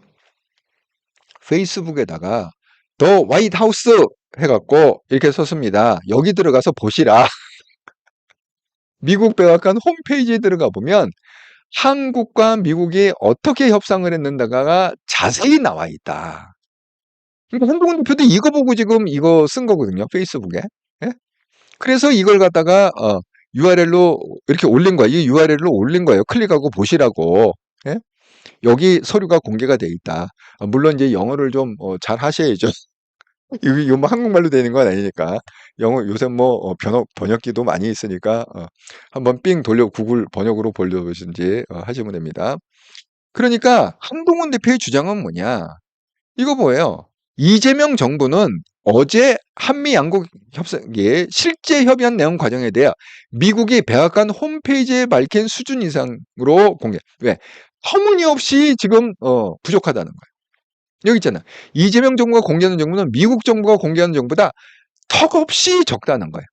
S2: 페이스북에다가 더 화이트 하우스 해 갖고 이렇게 썼습니다. "여기 들어가서 보시라." 미국 백악관 홈페이지에 들어가 보면 한국과 미국이 어떻게 협상을 했는가가 자세히 나와 있다. 그러니까 한동훈 대표도 이거 보고 지금 이거 쓴 거거든요, 페이스북에. 예? 그래서 이걸 갖다가 URL로 이렇게 올린 거예요. 이 URL로 올린 거예요. 클릭하고 보시라고. 예? 여기 서류가 공개가 돼 있다. 물론 이제 영어를 좀 잘 하셔야죠. 이거 뭐 한국말로 되는 건 아니니까. 영어 요새 뭐 번역기도 많이 있으니까 한번 삥 돌려 구글 번역으로 돌려보신지 하시면 됩니다. 그러니까 한동훈 대표의 주장은 뭐냐? 이거 뭐예요? 이재명 정부는 어제 한미 양국 협상에 실제 협의한 내용 과정에 대해 미국이 백악관 홈페이지에 밝힌 수준 이상으로 공개. 왜? 터무니없이 지금 부족하다는 거예요. 여기 있잖아. 이재명 정부가 공개하는 정보는 미국 정부가 공개하는 정보보다 턱없이 적다는 거예요.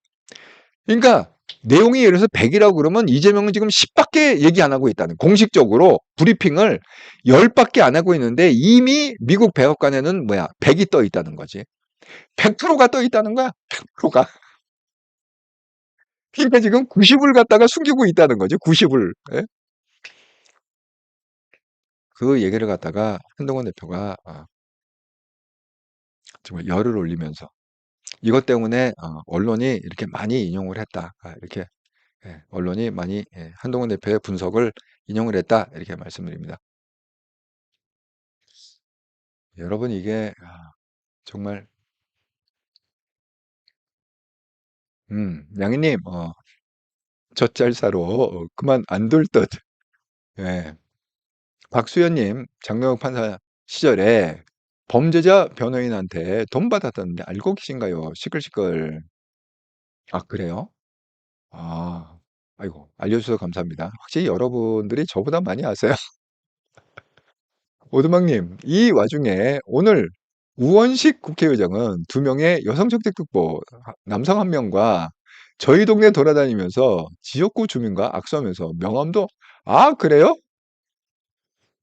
S2: 그러니까 내용이 예를 들어서 100이라고 그러면 이재명은 지금 10밖에 얘기 안 하고 있다는 공식적으로 브리핑을 10밖에 안 하고 있는데 이미 미국 백악관에는 100이 떠 있다는 거지. 100%가 떠 있다는 거야. 100%가. 그러니까 지금 90을 갖다가 숨기고 있다는 거죠. 90을. 예? 그 얘기를 갖다가 한동훈 대표가 정말 열을 올리면서 이것 때문에 언론이 이렇게 많이 인용을 했다. 이렇게 언론이 많이 한동훈 대표의 분석을 인용을 했다. 이렇게 말씀드립니다. 여러분 이게 정말 양희님 젖잘싸로 그만 안 둘 듯. 예. 박수현님, 장명욱 판사 시절에 범죄자 변호인한테 돈 받았다는데 알고 계신가요? 시끌시끌. 아, 그래요? 아, 아이고, 알려주셔서 감사합니다. 확실히 여러분들이 저보다 많이 아세요. 오두막님, 이 와중에 오늘 우원식 국회의장은 두 명의 여성 정책특보, 남성 한 명과 저희 동네 돌아다니면서 지역구 주민과 악수하면서 명함도, 아, 그래요?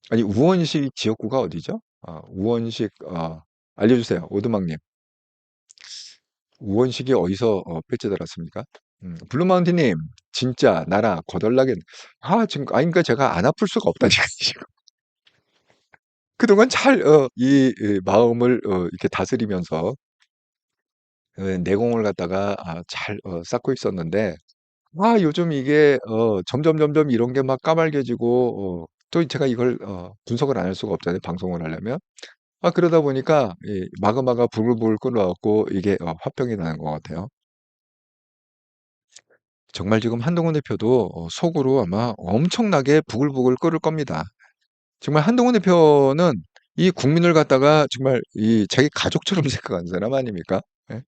S2: 아니, 우원식 지역구가 어디죠? 우원식, 알려주세요. 오두막님. 우원식이 어디서 배지 달았습니까? 블루마운틴님, 진짜 나라 거덜나게, 지금, 그러니까 제가 안 아플 수가 없다니까, 지금. 그동안 잘, 이 마음을, 이렇게 다스리면서, 내공을 갖다가, 잘, 쌓고 있었는데, 요즘 이게, 점점 이런 게 막 까발려지고, 또 제가 이걸, 분석을 안 할 수가 없잖아요. 방송을 하려면. 그러다 보니까, 이 마그마가 부글부글 끓어갖고, 이게, 화병이 나는 것 같아요. 정말 지금 한동훈 대표도, 속으로 아마 엄청나게 부글부글 끓을 겁니다. 정말 한동훈 대표는 이 국민을 갖다가 정말 이 자기 가족처럼 생각하는 사람 아닙니까? 예?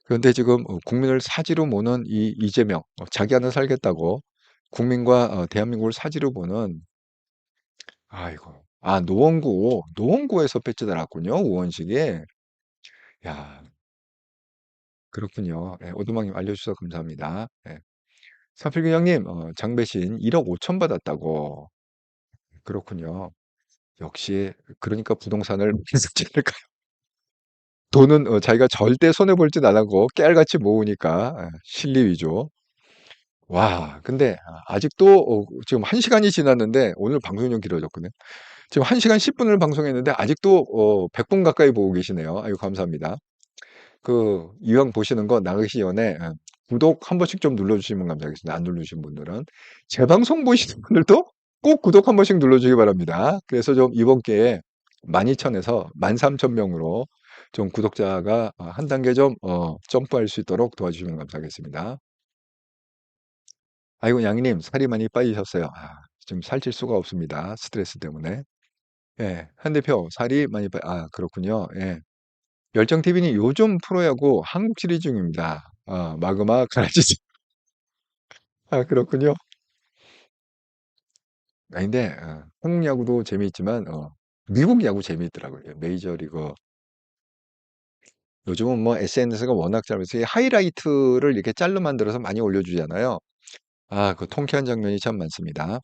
S2: 그런데 지금 국민을 사지로 모는 이 이재명, 자기 하나 살겠다고 국민과 대한민국을 사지로 보는, 아이고, 노원구에서 배지 달았군요, 우원식이. 야, 그렇군요. 예, 오두막님 알려주셔서 감사합니다. 예. 사필균 형님, 장배신 1억 5천 받았다고. 그렇군요. 역시, 그러니까 부동산을 계속 찍을까요? 돈은 자기가 절대 손해볼 듯 안 하고 깨알같이 모으니까 실리 위주. 와, 근데 아직도 지금 1시간이 지났는데 오늘 방송이 좀 길어졌거든요. 지금 1시간 10분을 방송했는데 아직도 100분 가까이 보고 계시네요. 아유, 감사합니다. 이왕 보시는 거 나가기 전에 구독 한 번씩 좀 눌러주시면 감사하겠습니다. 안 누르신 분들은. 재방송 보시는 분들도 꼭 구독 한 번씩 눌러주기 바랍니다. 그래서 좀 이번 기회에 12,000에서 13,000명으로 좀 구독자가 한 단계 좀 점프할 수 있도록 도와주시면 감사하겠습니다. 아이고, 양이님, 살이 많이 빠지셨어요. 지금 살찔 수가 없습니다. 스트레스 때문에. 예, 한 대표, 살이 많이 그렇군요. 예. 열정TV는 요즘 프로야구 한국 시리즈 중입니다. 마그마 가라지지. 그렇군요. 근데 한국 야구도 재미있지만 미국 야구 재미있더라고요. 메이저리그. 요즘은 뭐 SNS가 워낙 잘해서 이 하이라이트를 이렇게 짤로 만들어서 많이 올려주잖아요. 그 통쾌한 장면이 참 많습니다.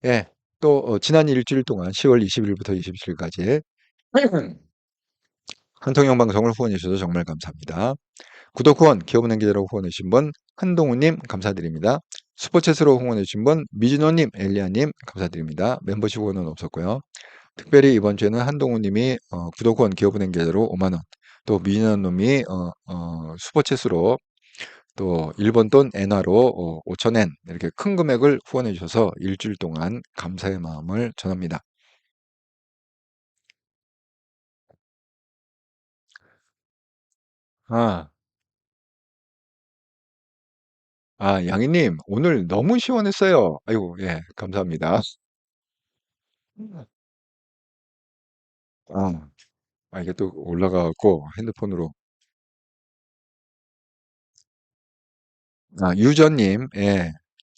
S2: 예, 또 지난 일주일 동안 10월 20일부터 27일까지 한통영 방송을 후원해 주셔서 정말 감사합니다. 구독 후원, 기업은행 계좌로 후원해 주신 분 한동우님 감사드립니다. 슈퍼챗으로 후원해 주신 분 미진호님, 엘리아님 감사드립니다. 멤버십 후원은 없었고요. 특별히 이번 주에는 한동우님이 구독 후원, 기업은행 계좌로 5만 원, 또 미진호님이 슈퍼챗으로 또 일본 돈 엔화로 5,000엔 이렇게 큰 금액을 후원해 주셔서 일주일 동안 감사의 마음을 전합니다. 아, 양희님, 오늘 너무 시원했어요. 아이고, 예, 감사합니다. 아, 이게 또 올라가고 핸드폰으로. 유저님, 예.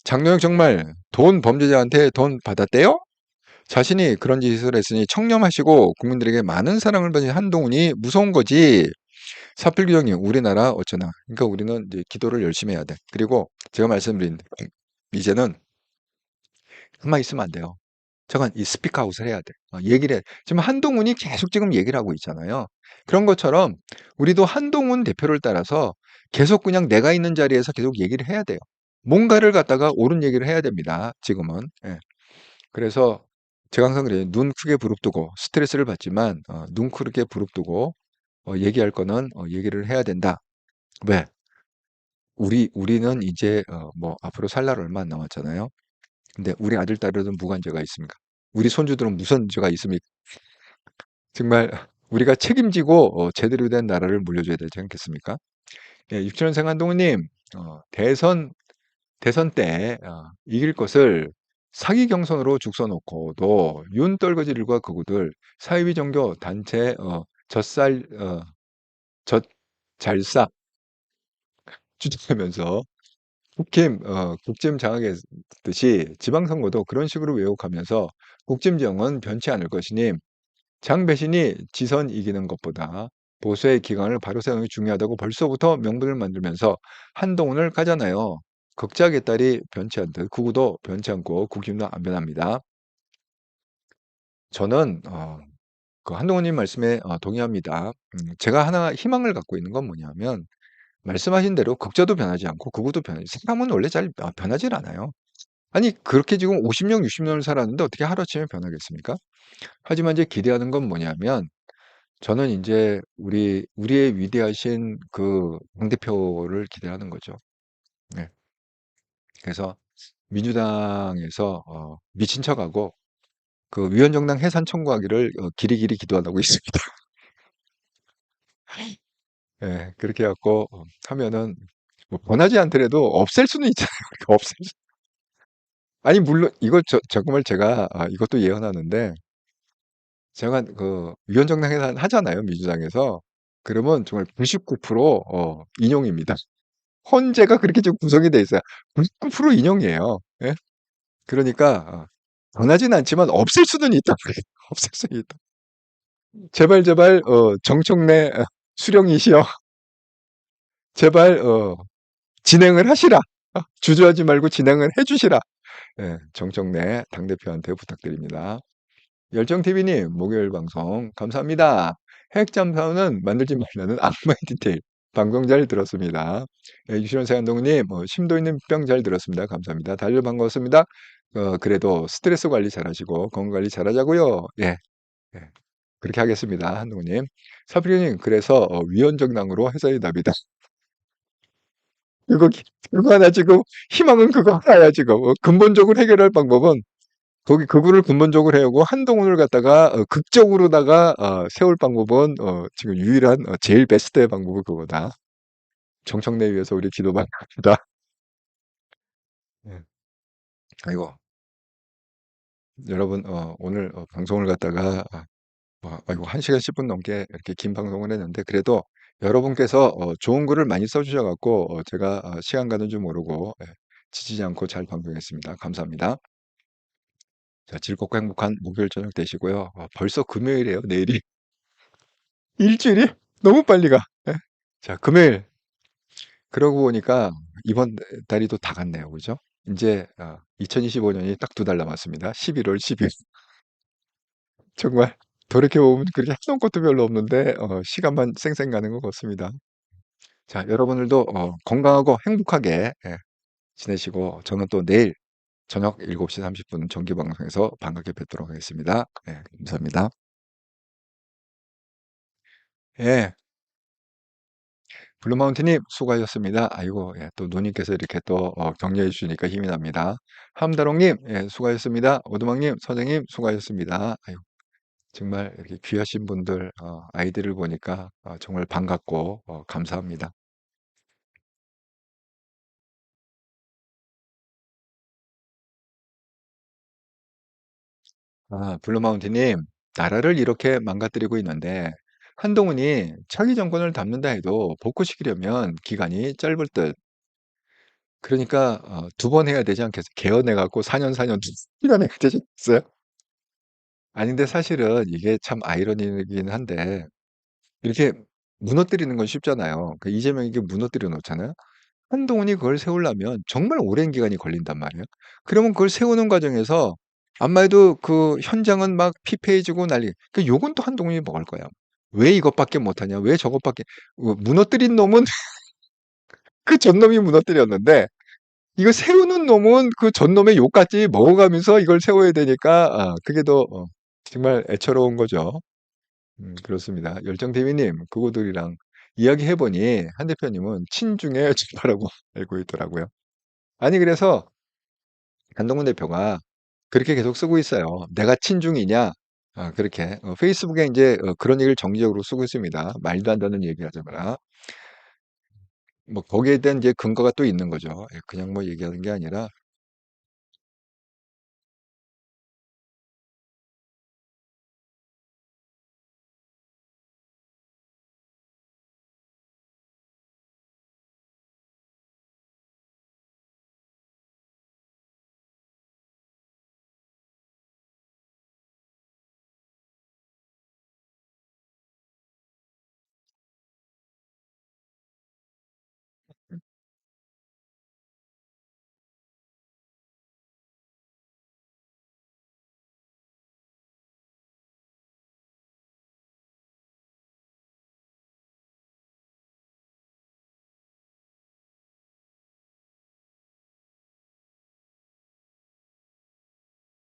S2: 장로영 정말 돈 범죄자한테 돈 받았대요? 자신이 그런 짓을 했으니 청렴하시고 국민들에게 많은 사랑을 받은 한동훈이 무서운 거지. 사필규정님, 우리나라 어쩌나. 그러니까 우리는 이제 기도를 열심히 해야 돼. 그리고 제가 말씀드린, 이제는 가만히 있으면 안 돼요. 잠깐 이 스피크아웃을 해야 돼. 얘기를 해. 지금 한동훈이 계속 지금 얘기를 하고 있잖아요. 그런 것처럼 우리도 한동훈 대표를 따라서 계속 그냥 내가 있는 자리에서 계속 얘기를 해야 돼요. 뭔가를 갖다가 옳은 얘기를 해야 됩니다. 지금은. 예. 그래서 제가 항상 그래요. 눈 크게 부릅뜨고 스트레스를 받지만 눈 크게 부릅뜨고 얘기할 거는 얘기를 해야 된다. 왜? 우리는 이제 뭐 앞으로 살 날 얼마 안 남았잖아요. 근데 우리 아들, 딸들은 무관죄가 있습니까? 우리 손주들은 무슨 죄가 있습니까? 정말 우리가 책임지고 제대로 된 나라를 물려줘야 되지 않겠습니까? 예, 6천원생 한동훈님, 대선 대선 때 이길 것을 사기 경선으로 죽서놓고도 윤 떨거지들과 그구들 사이비 종교 단체 젖잘싸 주장하면서 국짐 장악했듯이 지방선거도 그런 식으로 왜곡하면서 국짐 지형은 변치 않을 것이니 장 배신이 지선 이기는 것보다 보수의 기강을 바로 세우는 게 중요하다고 벌써부터 명분을 만들면서 한동훈을 까잖아요. 극자 개딸이 변치 않듯 구구도 변치 않고 국힘도 안 변합니다. 저는 그 한동훈님 말씀에 동의합니다. 제가 하나 희망을 갖고 있는 건 뭐냐면 말씀하신 대로 극자도 변하지 않고 극우도 변하지 사람은 원래 잘 변하질 않아요. 아니 그렇게 지금 50년, 60년을 살았는데 어떻게 하루아침에 변하겠습니까? 하지만 이제 기대하는 건 뭐냐면 저는 인제 우리의 위대하신 그 당대표를 기대하는 거죠. 네. 그래서 민주당에서 미친 척하고 그 위원정당 해산 청구하기를 길이길이 기도하고 있습니다. 예. 그렇게 해 갖고 하면은 뭐 권하지 않더라도 없앨 수는 있잖아요. 없앨 수 아니 물론 이거 정말 제가 이것도 예언하는데 제가 그 위원정당 해산 하잖아요, 민주당에서. 그러면 정말 99% 인용입니다. 헌재가 그렇게 지금 구성이 돼 있어요. 99% 인용이에요. 예? 그러니까 변하진 않지만 없앨 수는 있다. 없앨 수는 있다. 제발 제발 정청래 수령이시여 제발 진행을 하시라. 주저하지 말고 진행을 해 주시라. 예, 정청래 당대표한테 부탁드립니다. 열정TV님, 목요일 방송 감사합니다. 핵잠수는 만들지 말라는 악마의 디테일. 방송 잘 들었습니다. 예, 유시원 세한동님, 심도 있는 평 잘 들었습니다. 감사합니다. 달려 반갑습니다. 그래도 스트레스 관리 잘 하시고, 건강 관리 잘 하자고요. 예, 예. 그렇게 하겠습니다. 한동훈님. 사프리님, 그래서 위원정당으로 해서의 답이다. 그거, 그거 하나 지금, 희망은 그거 하나야, 지금. 근본적으로 해결할 방법은 거기 그거를 근본적으로 해오고 한동훈을 갖다가 극적으로다가 세울 방법은 지금 유일한 제일 베스트의 방법은 그거다. 정청래 위해서 우리 기도 많이 합니다. 예. 아이고 여러분 오늘 방송을 갖다가 아이고 1시간 10분 넘게 이렇게 긴 방송을 했는데 그래도 여러분께서 좋은 글을 많이 써주셔 갖고 제가 시간 가는 줄 모르고 지치지 않고 잘 방송했습니다. 감사합니다. 자, 즐겁고 행복한 목요일 저녁 되시고요. 벌써 금요일이에요. 내일이. 일주일이 너무 빨리 가. 예. 자, 금요일. 그러고 보니까 이번 달이 또 다 갔네요. 그죠? 이제 2025년이 딱 2달 남았습니다. 11월 10일. 정말 돌이켜보면 그렇게 해놓은 것도 별로 없는데 시간만 쌩쌩 가는 것 같습니다. 자, 여러분들도 건강하고 행복하게 지내시고 저는 또 내일 저녁 7시 30분 정기 방송에서 반갑게 뵙도록 하겠습니다. 네, 감사합니다. 예. 블루마운틴님 수고하셨습니다. 아이고, 예, 또 누님께서 이렇게 또 격려해 주시니까 힘이 납니다. 함다롱님, 예, 수고하셨습니다. 오두막님, 선생님, 수고하셨습니다. 아이고, 정말 이렇게 귀하신 분들, 아이들을 보니까 정말 반갑고 감사합니다. 블루마운틴님, 나라를 이렇게 망가뜨리고 있는데 한동훈이 차기 정권을 담는다 해도 복구시키려면 기간이 짧을 듯. 그러니까 2번 해야 되지 않겠어요? 개헌해 갖고 4년 4년 시간 해야 되지 않겠어요? 아니 근데 사실은 이게 참 아이러니이긴 한데 이렇게 무너뜨리는 건 쉽잖아요. 그 이재명이 이게 무너뜨려 놓잖아요. 한동훈이 그걸 세우려면 정말 오랜 기간이 걸린단 말이에요. 그러면 그걸 세우는 과정에서 아마 해도 그 현장은 막 피폐해지고 난리. 그 욕은 또 한동훈이 먹을 거야. 왜 이것밖에 못하냐? 왜 저것밖에 무너뜨린 놈은 그 전놈이 무너뜨렸는데 이거 세우는 놈은 그 전놈의 욕까지 먹어가면서 이걸 세워야 되니까 그게 더 정말 애처로운 거죠. 그렇습니다. 열정TV님 그거들이랑 이야기해 보니 한 대표님은 친중에 집하라고 알고 있더라고요. 아니 그래서 한동훈 대표가 그렇게 계속 쓰고 있어요. "내가 친중이냐?" 그렇게 페이스북에 인제 그런 얘기를 정기적으로 쓰고 있습니다. "말도 안 되는 얘기하지 마라." 뭐 거기에 대한 이제 근거가 또 있는 거죠. 예, 그냥 뭐 얘기하는 게 아니라